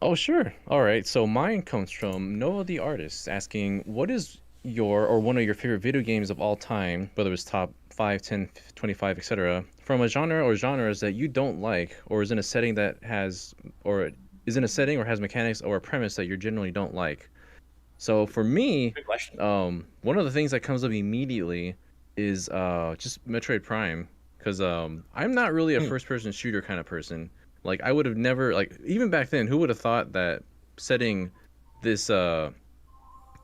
Oh, sure. All right. So mine comes from Noah the Artist asking, what is your or one of your favorite video games of all time, whether it's top 5, 10, 25, etc., from a genre or genres that you don't like, or is in a setting that has, or is in a setting or has mechanics or a premise that you generally don't like? So for me, Good question. one of the things that comes up immediately is just Metroid Prime, because I'm not really a Hmm. first-person shooter kind of person. Like I would have never like even back then, who would have thought that setting this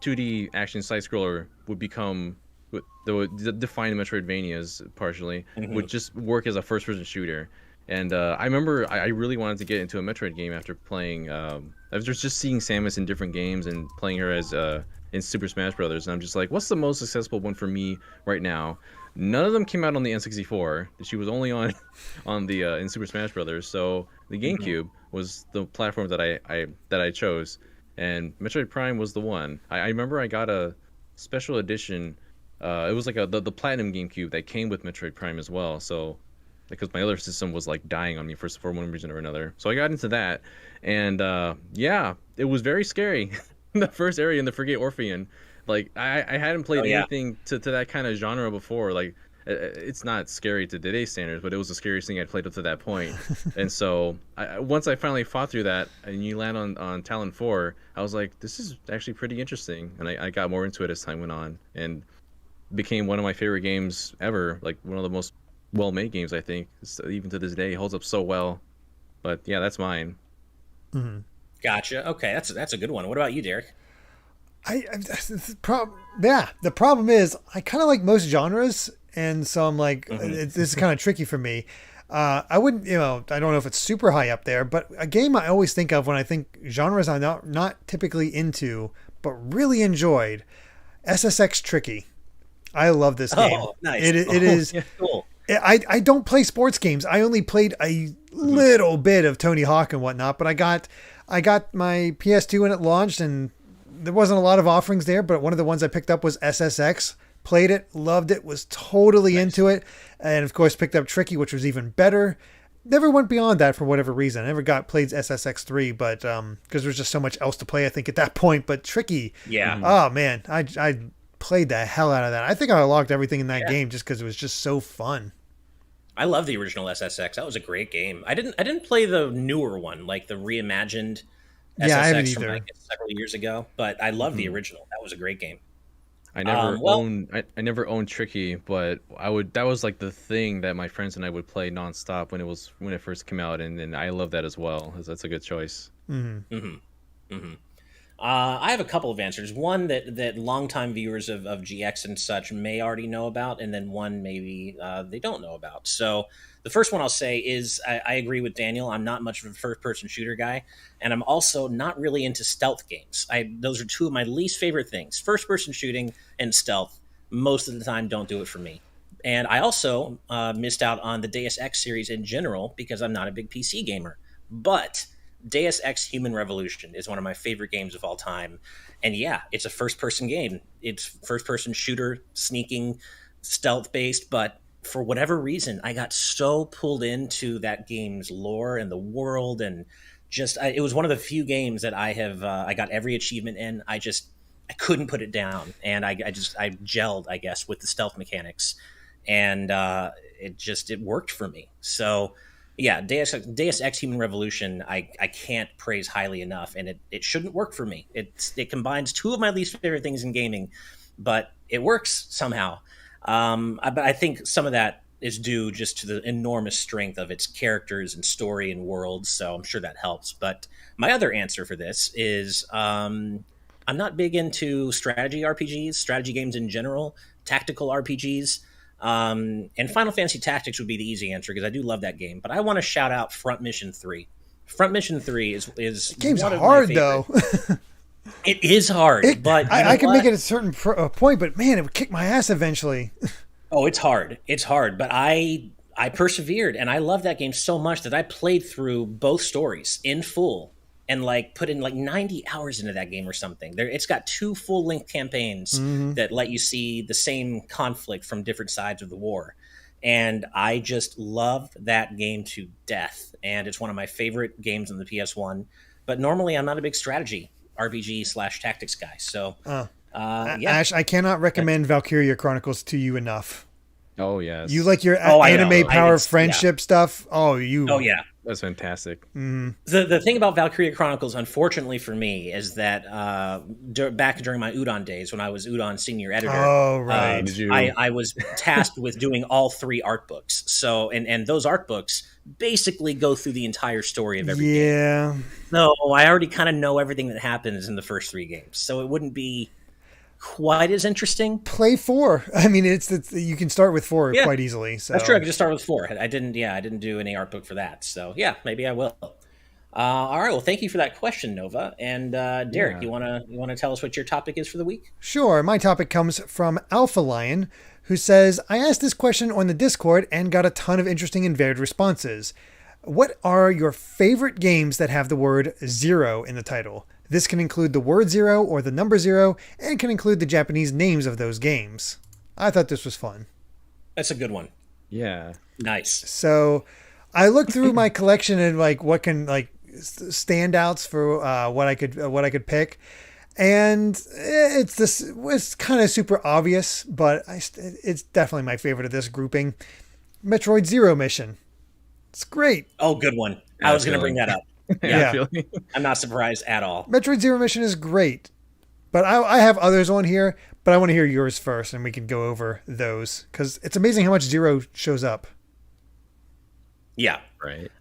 2D action side scroller would become that would define Metroidvanias partially Hmm. would just work as a first-person shooter. And I remember I really wanted to get into a Metroid game after playing. I was just seeing Samus in different games and playing her as in Super Smash Brothers, and I'm just like, what's the most successful one for me right now? None of them came out on the N64. She was only on on the in Super Smash Brothers. So the Hmm. GameCube was the platform that I chose, and Metroid Prime was the one. I remember I got a special edition. It was like the Platinum GameCube that came with Metroid Prime as well. So because my other system was like dying on me for one reason or another. So I got into that, and yeah, it was very scary. The first area in the Frigate Orpheon, like I hadn't Oh played yeah. anything to that kind of genre before. Like it's not scary to today's standards, but it was the scariest thing I'd played up to that point. And so once I finally fought through that, and you land on Talon 4, I was like, this is actually pretty interesting, and I got more into it as time went on, and became one of my favorite games ever. Like one of the most well-made games, I think. Even to this day, it holds up so well. But yeah, that's mine. Mhm. Gotcha. Okay, that's a good one. What about you, Derek? Yeah, the problem is I kind of like most genres, and so I'm like, Hmm. this is kind of tricky for me. I wouldn't, I don't know if it's super high up there, but a game I always think of when I think genres I'm not typically into, but really enjoyed, SSX Tricky. I love this game. Oh, nice. It Oh is. yeah. Cool. I don't play sports games. I only played a Hmm. little bit of Tony Hawk and whatnot, but I got my PS2 when it launched, and there wasn't a lot of offerings there, but one of the ones I picked up was SSX. Played it, loved it, was totally Nice. into it, and of course picked up Tricky, which was even better. Never went beyond that for whatever reason. I never got played SSX3, but because there's just so much else to play, I think at that point. But Tricky, Yeah. Mhm. oh man, I played the hell out of that. I think I logged everything in that Yeah. game just because it was just so fun. I love the original SSX. That was a great game. I didn't play the newer one, like the reimagined Yeah, I haven't SSX from either. like several years ago, but I love the Mhm. original. That was a great game. Well, I never owned Tricky, but I would that was like the thing that my friends and I would play nonstop when it first came out, and I love that as well. That's a good choice. Hmm. hmm hmm I have a couple of answers. One that longtime viewers of GX and such may already know about, and then one maybe they don't know about. So the first one I'll say is I agree with Daniel. I'm not much of a first person shooter guy, and I'm also not really into stealth games. Those are two of my least favorite things: first person shooting and stealth. Most of the time, don't do it for me. And I also missed out on the Deus Ex series in general because I'm not a big PC gamer. But Deus Ex Human Revolution is one of my favorite games of all time. And yeah, it's a first person game. It's first person shooter, sneaking, stealth based, but for whatever reason, I got so pulled into that game's lore and the world, and it was one of the few games that I got every achievement in. I couldn't put it down, and I gelled, I guess, with the stealth mechanics, and it worked for me. So yeah, Deus Ex Human Revolution, I can't praise highly enough, and it shouldn't work for me. It combines two of my least favorite things in gaming, but it works somehow. But I think some of that is due just to the enormous strength of its characters and story and world, so I'm sure that helps. But my other answer for this is I'm not big into strategy RPGs, strategy games in general, tactical RPGs. And Final Fantasy Tactics would be the easy answer because I do love that game. But I want to shout out Front Mission 3. Front Mission 3 is The game's one of hard my though. It is hard, but I can make it at a certain point, but man, it would kick my ass eventually. Oh, it's hard. It's hard, but I persevered, and I love that game so much that I played through both stories in full and like put in like 90 hours into that game or something. It's got 2 full-length campaigns that let you see the same conflict from different sides of the war. And I just love that game to death, and it's one of my favorite games on the PS1. But normally I'm not a big strategy RPG/tactics guy, so Ash, I cannot recommend Valkyria Chronicles to you enough. Oh yes, You like your anime power friendship stuff? Oh yeah, that's fantastic. The thing about Valkyria Chronicles, unfortunately for me, is that back during my Udon days, when I was Udon senior editor, I was tasked with doing all 3 art books. So and those art books basically go through the entire story of every game. So I already kind of know everything that happens in the first 3 games. So it wouldn't be quite as interesting. Play 4. I mean, it's you can start with 4 quite easily. So that's true. I could just start with 4. I didn't do any art book for that. So yeah, maybe I will. All right. Well, thank you for that question, Nova. And Derek, you wanna tell us what your topic is for the week? Sure. My topic comes from Alpha Lion, who says, I asked this question on the Discord and got a ton of interesting and varied responses. What are your favorite games that have the word 0 in the title? This can include the word 0 or the number 0, and can include the Japanese names of those games. I thought this was fun. That's a good one. Yeah. Nice. So I looked through my collection and like what can like standouts for what I could pick. And it's kind of super obvious, but it's definitely my favorite of this grouping. Metroid Zero Mission. It's great. Oh, good one. I was going to bring that up. Yeah. I'm not surprised at all. Metroid Zero Mission is great. But I have others on here, but I want to hear yours first, and we can go over those. Because it's amazing how much Zero shows up. Yeah. Right.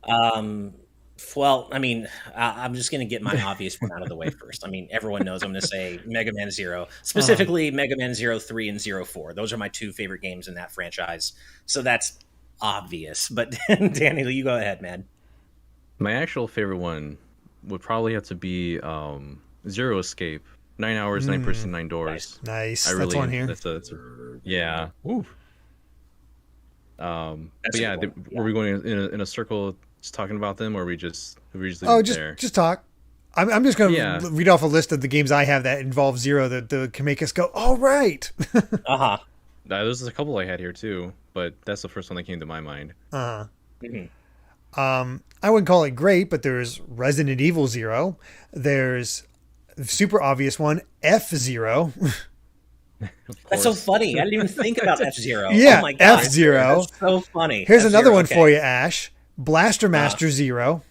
Well, I mean, I'm just going to get my obvious one out of the way first. I mean, everyone knows I'm going to say Mega Man Zero, specifically Mega Man 03 and 04. Those are my 2 favorite games in that franchise. So that's obvious. But Danny, you go ahead, man. My actual favorite one would probably have to be Zero Escape. 9 hours, 9 persons, 9 doors. Nice. That's on here. Yeah. Ooh. But yeah, were we going in a circle just talking about them, or we just just talk. I'm just going to read off a list of the games I have that involve Zero that can make us go, all right. There's a couple I had here too, but that's the first one that came to my mind. Mm-hmm. I wouldn't call it great, but there's Resident Evil Zero. There's the super obvious one, F-Zero. That's so funny. I didn't even think about F-Zero. Yeah, oh my God. F-Zero. That's so funny. Here's F-Zero, another one for you, Ash. Blaster Master Zero.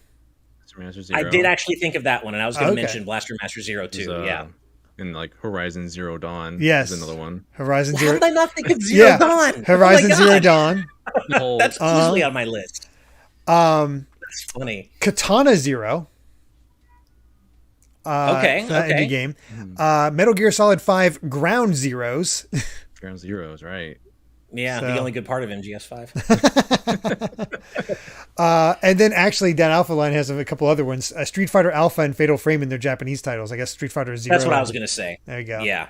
I did actually think of that one, and I was going to mention Blaster Master Zero too. And like Horizon Zero Dawn. Yes. Is another one. Horizon Zero. How did I not think of Zero Dawn? Horizon Zero Dawn. That's easily on my list. That's funny. Katana Zero. Okay. Indie game. Metal Gear Solid 5 Ground Zeroes. Ground Zeroes, right. Yeah, the only good part of MGS5. And then actually, Dan Alpha Line has a couple other ones. Street Fighter Alpha and Fatal Frame in their Japanese titles. I guess Street Fighter Zero. That's what I was going to say. There you go. Yeah.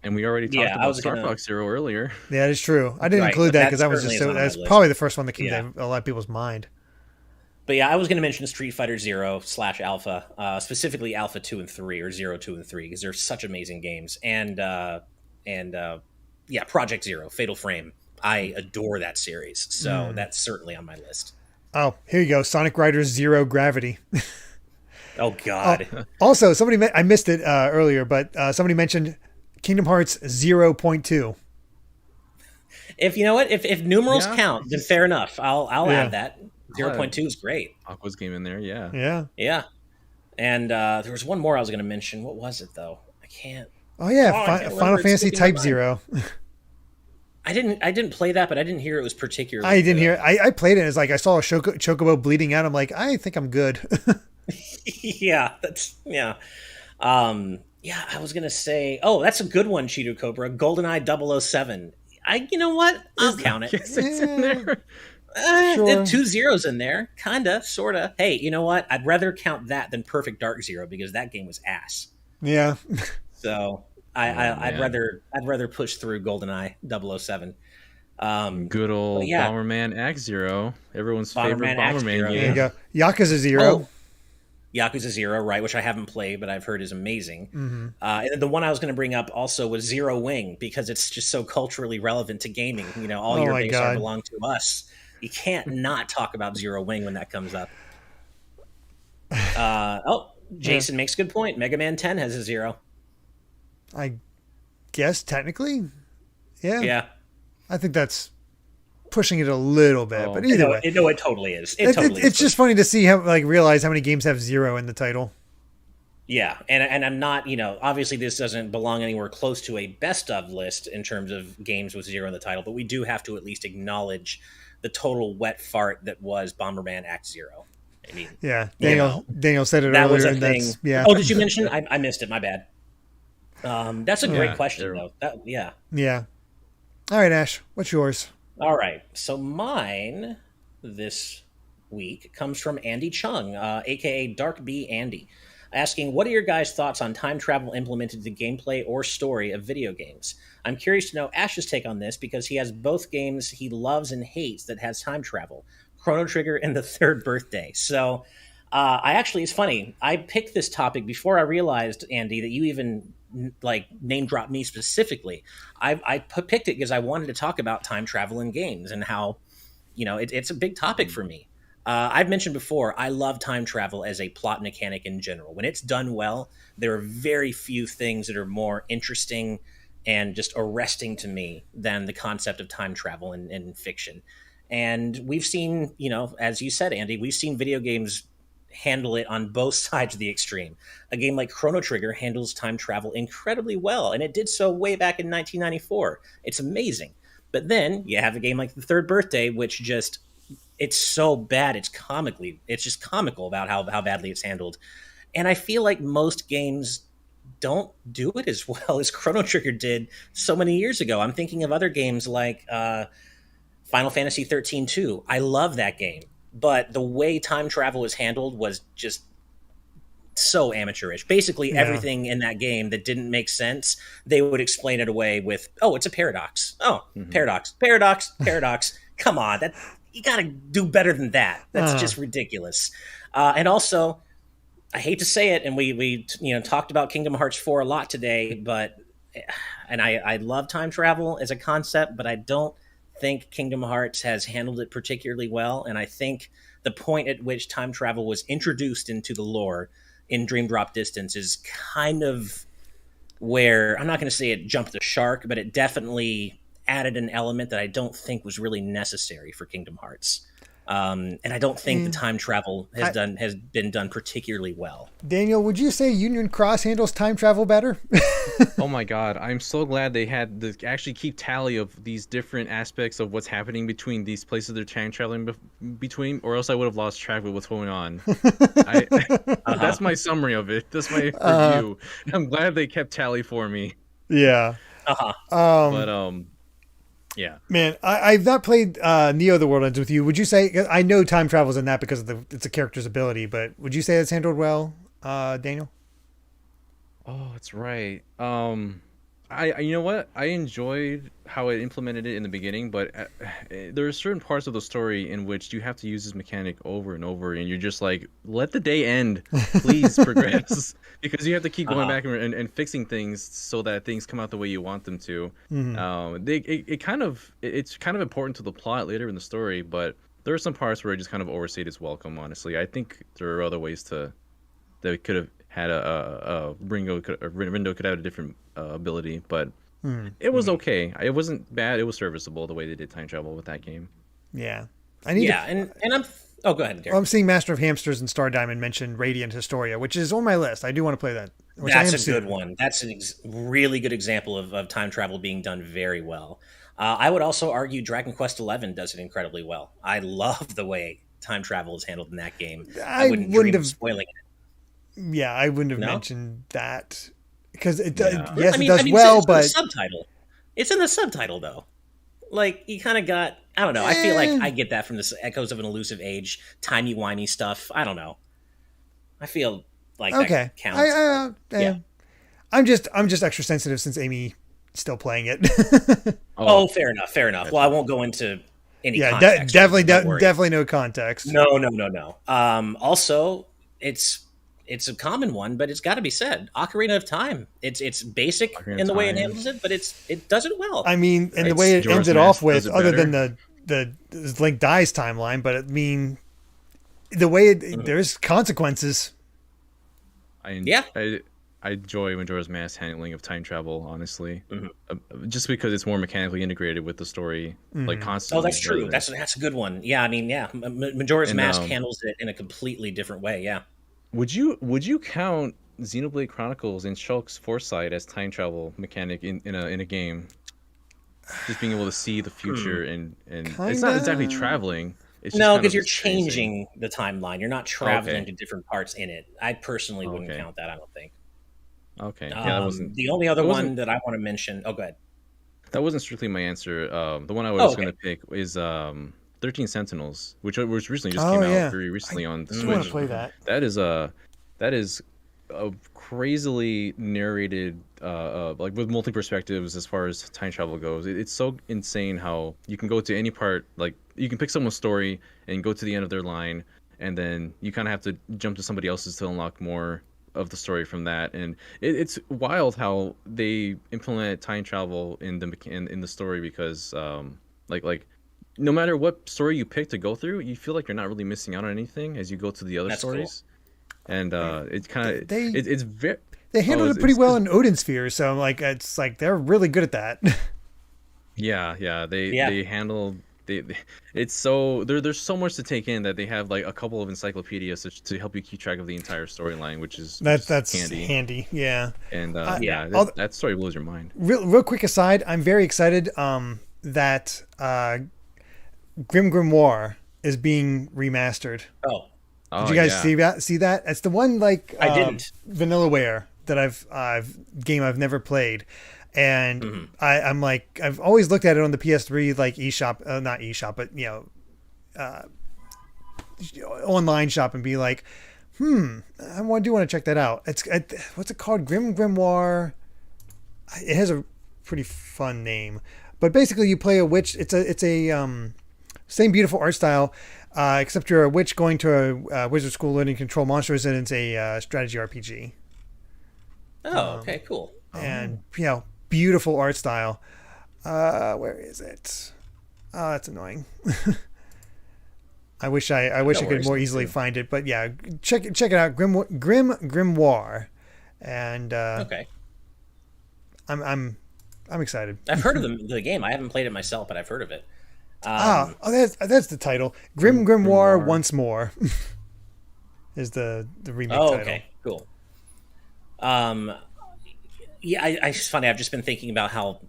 And we already talked about Star Fox Zero earlier. Yeah, that is true. I didn't include that because that was just that's probably the first one that came to a lot of people's mind. But yeah, I was going to mention Street Fighter Zero / Alpha, specifically Alpha 2 and 3 or 0, 2, and 3 because they're such amazing games. And Project Zero, Fatal Frame. I adore that series, so that's certainly on my list. Oh, here you go, Sonic Riders Zero Gravity. Oh God! Also, I missed it earlier, but somebody mentioned Kingdom Hearts 0.2. If you know what, if numerals count, then fair enough. I'll add that. 0.2 is great. Aqua's game in there, yeah. And there was one more I was going to mention. What was it though? I can't. Oh yeah, Final Fantasy Type 0. I didn't play that, but I didn't hear it was particularly. I didn't hear. I played it. It's like I saw a chocobo bleeding out. I'm like, I think I'm good. Yeah. I was gonna say, that's a good one, Cheeto Cobra. GoldenEye 007. You know what? I'll count it. Yes, it's in there. Sure. 2 zeros in there, kinda, sorta. Hey, you know what? I'd rather count that than Perfect Dark Zero because that game was ass. Yeah. So I'd rather push through GoldenEye 007. Good old yeah. Bomberman Act Zero, everyone's Bomberman favorite Act Bomberman Zero, game. There you go. Yakuza 0. Oh, Yakuza 0, right, which I haven't played, but I've heard is amazing. Mm-hmm. And the one I was going to bring up also was Zero Wing, because it's just so culturally relevant to gaming. You know, all your things belong to us. You can't not talk about Zero Wing when that comes up. Jason makes a good point. Mega Man 10 has a 0. I guess technically, yeah. Yeah. I think that's pushing it a little bit, but either way, it totally is. It's just funny to see how realize how many games have 0 in the title. Yeah, and I'm not, obviously this doesn't belong anywhere close to a best of list in terms of games with 0 in the title, but we do have to at least acknowledge the total wet fart that was Bomberman Act 0. I mean, yeah, Daniel said it that earlier. Was a and thing. Yeah. Oh, did you mention? I missed it. My bad. That's a great question, though. Yeah. All right, Ash, what's yours? All right. So mine this week comes from Andy Chung, aka Dark B Andy, asking, what are your guys' thoughts on time travel implemented to the gameplay or story of video games? I'm curious to know Ash's take on this because he has both games he loves and hates that has time travel, Chrono Trigger and The Third Birthday. So it's funny. I picked this topic before I realized, Andy, that you even name dropped me specifically. I picked it because I wanted to talk about time travel in games and how, it's a big topic for me. I've mentioned before, I love time travel as a plot mechanic in general. When it's done well, there are very few things that are more interesting and just arresting to me than the concept of time travel in fiction. And we've seen, as you said, Andy, we've seen video games handle it on both sides of the extreme. A game like Chrono Trigger handles time travel incredibly well, and it did so way back in 1994. It's amazing. But then you have a game like The Third Birthday, which just, it's so bad, it's just comical about how badly it's handled. And I feel like most games don't do it as well as Chrono Trigger did so many years ago. I'm thinking of other games like Final Fantasy 13-2. I love that game, but the way time travel was handled was just so amateurish. Basically, everything in that game that didn't make sense, they would explain it away with, "Oh, it's a paradox. Oh, paradox. Come on, you got to do better than that. That's just ridiculous." And also, I hate to say it, and we talked about Kingdom Hearts 4 a lot today, but I love time travel as a concept, but I don't think Kingdom Hearts has handled it particularly well. And I think the point at which time travel was introduced into the lore in Dream Drop Distance is kind of where, I'm not going to say it jumped the shark, but it definitely added an element that I don't think was really necessary for Kingdom Hearts. And I don't think the time travel has been done particularly well. Daniel, would you say Union Cross handles time travel better? Oh my God, I'm so glad they had to actually keep tally of these different aspects of what's happening between these places they're time traveling between, or else I would have lost track of what's going on. That's my summary of it. That's my review. I'm glad they kept tally for me. Yeah. Yeah. Man, I've not played Neo the World Ends with You. Would you say, I know time travel's in that because of it's a character's ability, but would you say it's handled well, Daniel? Oh, that's right. You know what? I enjoyed how it implemented it in the beginning, but there are certain parts of the story in which you have to use this mechanic over and over, and you're just like, let the day end, please progress, because you have to keep going back and fixing things so that things come out the way you want them to. It's kind of important to the plot later in the story, but there are some parts where it just kind of overstayed its welcome. Honestly, I think there are other ways that could have had Ringo could have a different ability, but it was okay. It wasn't bad. It was serviceable the way they did time travel with that game. Yeah, and I'm. Oh, go ahead, Derek. I'm seeing Master of Hamsters and Star Diamond mentioned Radiant Historia, which is on my list. I do want to play that. That's a good one. That's a really good example of time travel being done very well. I would also argue Dragon Quest XI does it incredibly well. I love the way time travel is handled in that game. I wouldn't dream of spoiling it. Yeah, I wouldn't have mentioned that because it does. Yeah. Yes, it does well, but subtitle. It's in the subtitle, though. Like you kind of got, I don't know. I feel like Eh, I get that from this Echoes of an Elusive Age, timey wimey stuff. I don't know. I feel like that okay. counts, but yeah. I'm just extra sensitive since Amy still playing it. Oh, Oh, fair enough, fair enough. Well, I gotcha. won't go into any Yeah, context or definitely, anything. Don't worry. definitely no context. No, no, no, no. Also, it's a common one, but it's got to be said. Ocarina of Time. It's basic Ocarina of in the way it Time. handles it, but it does it well. I mean, and the It's way it Majora's ended Mask off with, does it other than better. the Link dies timeline, but I mean, the way Mhm. there's consequences. Yeah. I enjoy Majora's Mask handling of time travel, honestly, Mhm. just because it's more mechanically integrated with the story, like Mm. Oh, constantly. that's Rather true. than That's a good one. Yeah, I mean, yeah, Majora's and Mask handles it in a completely different way. Yeah. would you count Xenoblade Chronicles and Shulk's Foresight as time travel mechanic in a game? Just being able to see the Hmm. future and it's not exactly Kinda. traveling. It's just No, kind because of you're experiencing. changing the timeline. You're not Oh, traveling okay. to different parts in it. I personally Oh, wouldn't okay. count that. I don't think. Okay. Yeah, that wasn't The only other that wasn't one that I want to mention. Oh, go ahead. that wasn't strictly my answer. The one I Oh, was okay. gonna pick is 13 Sentinels, which recently just Oh came out yeah, very I recently on the do want to Switch. Mm. play that. That is a crazily narrated like with multi perspectives as far as time travel goes. It's so insane how you can go to any part, like you can pick someone's story and go to the end of their line, and then you kind of have to jump to somebody else's to unlock more of the story from that. And it's wild how they implement time travel in the story, because like no matter what story you pick to go through, you feel like you're not really missing out on anything as you go to the other That's cool. stories. And it's kind of They it's very they oh handled it pretty well in Odin Sphere, so like it's like they're really good at that. yeah, Yeah, they handle it's so there's so much to take in that they have like a couple of encyclopedias to help you keep track of the entire storyline, which is That's handy. handy. Yeah. And yeah. yeah, All, that story blows your mind. real quick aside, I'm very excited that Grim Grimoire is being remastered. Oh, Did Oh you guys yeah. see that? It's the one like I didn't. Vanillaware that I've game I've never played, and Hmm. I'm like I've always looked at it on the PS3 like eShop, not eShop, but online shop, and be like, I do want to check that out. What's it called? Grim Grimoire. It has a pretty fun name, but basically you play a witch. It's a same beautiful art style, except you're a witch going to a wizard school learning to control monsters, and it's a strategy RPG. Oh, okay, cool. And beautiful art style. Where is it? Oh, that's annoying. I wish No I could worries. more easily find it, but yeah, check it out. Grim Grimoire, and Okay, I'm excited. I've heard of the game. I haven't played it myself, but I've heard of it. That's the title. Grim Grimoire Grimoire. once more is the remake Oh, title. okay, cool. Um, yeah, it's funny. I've just been thinking about how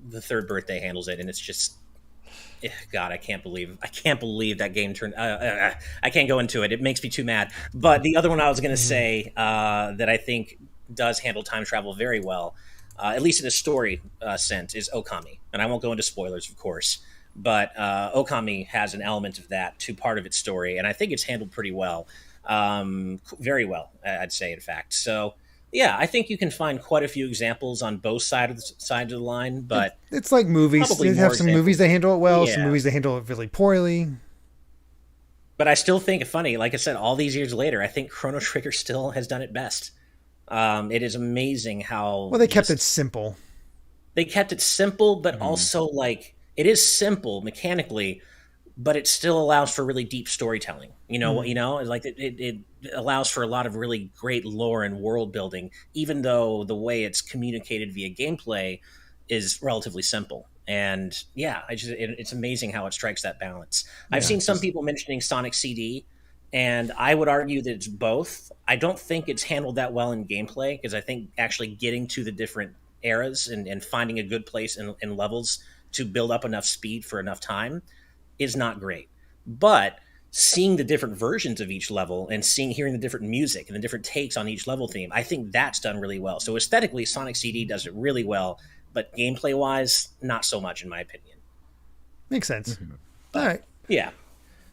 the third birthday handles it, and it's just, God, I can't believe that game turned. I can't go into it. It makes me too mad. But the other one I was going to Mm-hmm. say that I think does handle time travel very well, at least in a story sense, is Okami. And I won't go into spoilers, of course. But Okami has an element of that to part of its story, and I think it's handled pretty well, very well, I'd say, in fact. So, yeah, I think you can find quite a few examples on both sides of the line, but It's like movies. probably They more have some movies that examples. handle it well, some Yeah, movies that handle it really poorly. but I still think funny. Like I said, all these years later, I think Chrono Trigger still has done it best. It is amazing how Well, they kept it just simple. they kept it simple, but Mhm. also like it is simple mechanically, but it still allows for really deep storytelling. Mm. Like it allows for a lot of really great lore and world building, even though the way it's communicated via gameplay is relatively simple. And yeah, it's amazing how it strikes that balance. I've Yeah. seen some people mentioning Sonic CD, and I would argue that it's both. I don't think it's handled that well in gameplay because I think actually getting to the different eras and finding a good place in levels to build up enough speed for enough time is not great. But seeing the different versions of each level and hearing the different music and the different takes on each level theme, I think that's done really well. So aesthetically, Sonic CD does it really well, but gameplay wise, not so much in my opinion. Makes sense. Mhm. All right. Yeah.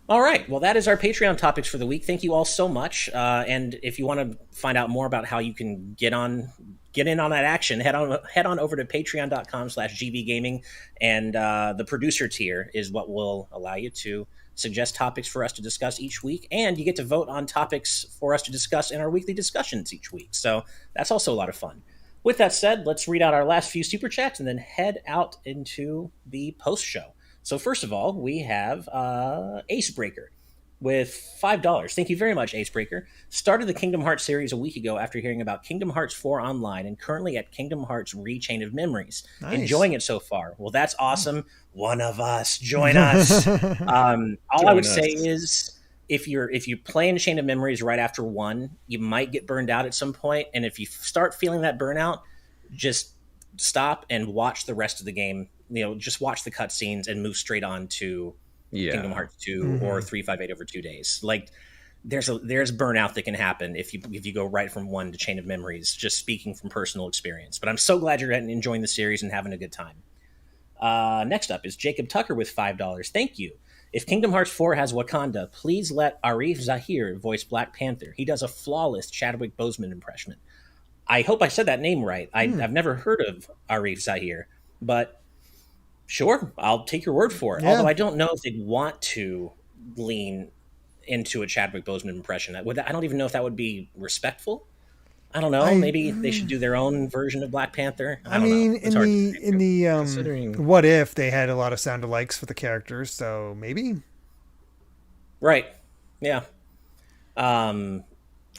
All right. Well, that is our Patreon topics for the week. Thank you all so much. And if you want to find out more about how you can get in on that action, head on over to patreon.com/gvgaming. And the producer tier is what will allow you to suggest topics for us to discuss each week. And you get to vote on topics for us to discuss in our weekly discussions each week. So that's also a lot of fun. With that said, let's read out our last few super chats and then head out into the post show. So first of all, we have Acebreaker with $5. Thank you very much, Acebreaker. Started the Kingdom Hearts series a week ago after hearing about Kingdom Hearts 4 Online and currently at Kingdom Hearts Rechain of Memories. Nice. Enjoying it so far. Well, that's awesome. One of us. Join us. All I would say is if you're playing Chain of Memories right after 1, you might get burned out at some point. And if you start feeling that burnout, just stop and watch the rest of the game. Just watch the cutscenes and move straight on to Kingdom Hearts 2 or 358 over 2 days. Like there's burnout that can happen if you go right from 1 to Chain of Memories, just speaking from personal experience. But I'm so glad you're enjoying the series and having a good time. Next up is Jacob Tucker with $5. Thank you. If Kingdom Hearts 4 has Wakanda, please let Arif Zahir voice Black Panther. He does a flawless Chadwick Boseman impression. I hope I said that name right. I've never heard of Arif Zahir, but sure, I'll take your word for it. Yeah. Although I don't know if they'd want to lean into a Chadwick Boseman impression. I don't even know if that would be respectful. I don't know. Maybe they should do their own version of Black Panther. I mean, in the what if they had a lot of sound alikes for the characters? So maybe. Right. Yeah.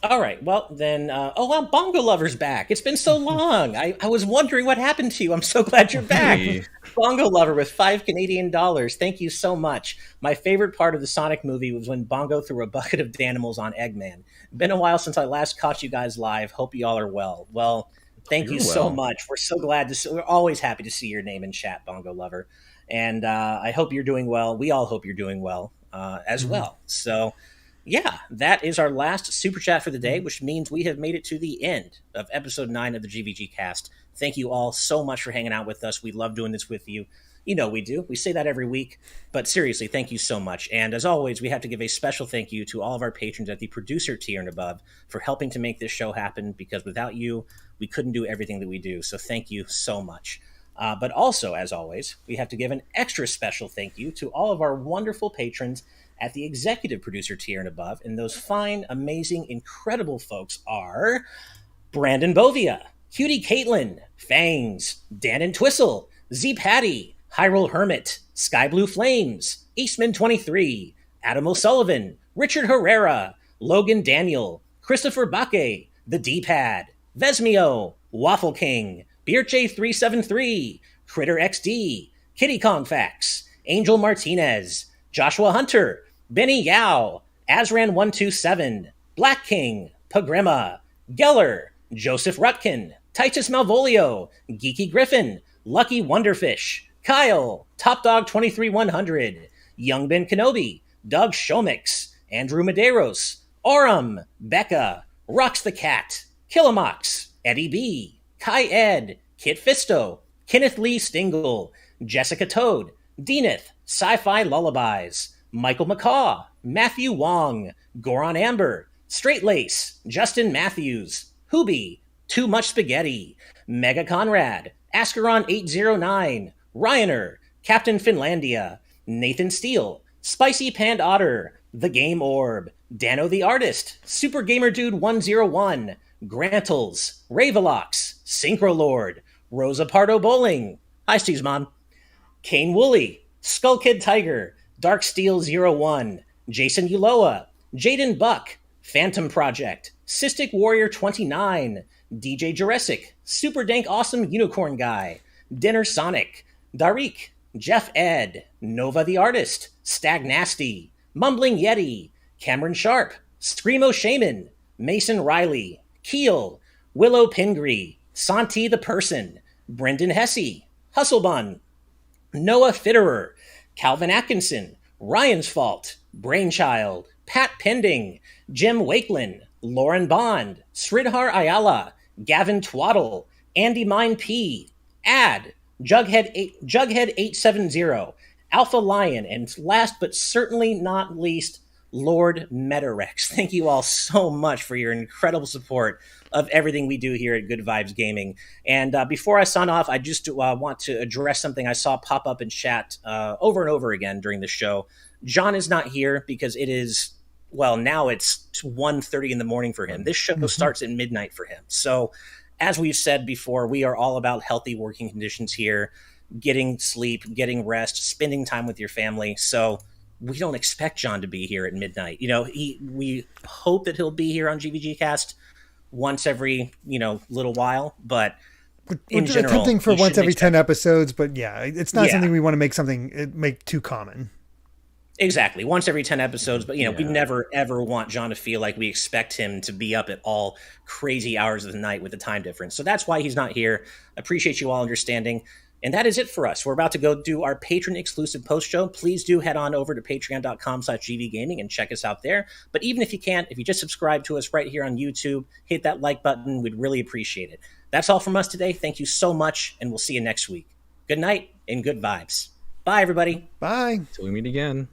All right. Well, then, Bongo Lover's back. It's been so long. I was wondering what happened to you. I'm so glad you're back. Hey. Bongo Lover with $5 Canadian. Thank you so much. My favorite part of the Sonic movie was when Bongo threw a bucket of Danimals on Eggman. Been a while since I last caught you guys live. Hope you all are well. Well, thank you so much. We're so glad we're always happy to see your name in chat, Bongo Lover. And I hope you're doing well. We all hope you're doing well as well. So, yeah, that is our last super chat for the day, which means we have made it to the end of episode 9 of the GVG cast. Thank you all so much for hanging out with us. We love doing this with you. You know we do. We say that every week. But seriously, thank you so much. And as always, we have to give a special thank you to all of our patrons at the producer tier and above for helping to make this show happen, because without you, we couldn't do everything that we do. So thank you so much. But also, as always, we have to give an extra special thank you to all of our wonderful patrons at the executive producer tier and above. And those fine, amazing, incredible folks are Brandon Bovia, Cutie Caitlin, Fangs, Dan and Twistle, Z Patty, Hyrule Hermit, Sky Blue Flames, Eastman 23, Adam O'Sullivan, Richard Herrera, Logan Daniel, Christopher Baque, The D-Pad, Vesmio, Waffle King, Beerche 373, Critter XD, Kitty Kong Fax, Angel Martinez, Joshua Hunter, Benny Yao, Azran127, Black King, Pagrima, Geller, Joseph Rutkin, Titus Malvolio, Geeky Griffin, Lucky Wonderfish, Kyle, Top Dog 23100, Young Ben Kenobi, Doug Shomix, Andrew Medeiros, Aurum, Becca, Rocks the Cat, Killamox, Eddie B, Kai Ed, Kit Fisto, Kenneth Lee Stingle, Jessica Toad, Deaneth, Sci-Fi Lullabies, Michael McCaw, Matthew Wong, Goron Amber, Straight Lace, Justin Matthews, Hoobie, Too Much Spaghetti, Mega Conrad, Ascaron 809, Ryaner, Captain Finlandia, Nathan Steele, Spicy Pand Otter, The Game Orb, Dano the Artist, Super Gamer Dude 101, Grantles, Ravelox, Synchro Lord, Rosa Pardo Bowling, hi Steve's mom, Kane Woolley, Skull Kid Tiger, Dark Steel 01, Jason Uloa, Jaden Buck, Phantom Project, Cystic Warrior 29, DJ Jurassic, Super Dank Awesome Unicorn Guy, Dinner Sonic, Darik, Jeff Ed, Nova the Artist, Stag Nasty, Mumbling Yeti, Cameron Sharp, Screamo Shaman, Mason Riley, Keel, Willow Pingree, Santi the Person, Brendan Hesse, Hustlebun, Noah Fitterer, Calvin Atkinson, Ryan's Fault, Brainchild, Pat Pending, Jim Wakelin, Lauren Bond, Sridhar Ayala, Gavin Twaddle, Andy Mine P, Ad, Jughead 870, Alpha Lion, and last but certainly not least, Lord Metarex. Thank you all so much for your incredible support of everything we do here at Good Vibes Gaming. And before I sign off, I just want to address something I saw pop up in chat over and over again during the show. John is not here because it is, well, now it's 1:30 in the morning for him. This show starts at midnight for him. So as we've said before, we are all about healthy working conditions here, getting sleep, getting rest, spending time with your family. So we don't expect John to be here at midnight. We hope that he'll be here on GVGcast once every, little while, but in general, attempting for once every 10 episodes, but yeah, it's not something we want to make too common. Exactly. Once every 10 episodes, but we never ever want John to feel like we expect him to be up at all crazy hours of the night with the time difference. So that's why he's not here. Appreciate you all understanding. And that is it for us. We're about to go do our patron exclusive post show. Please do head on over to patreon.com/gvgaming and check us out there. But even if you can't, if you just subscribe to us right here on YouTube, hit that like button. We'd really appreciate it. That's all from us today. Thank you so much, and we'll see you next week. Good night and good vibes. Bye, everybody. Bye. Till we meet again.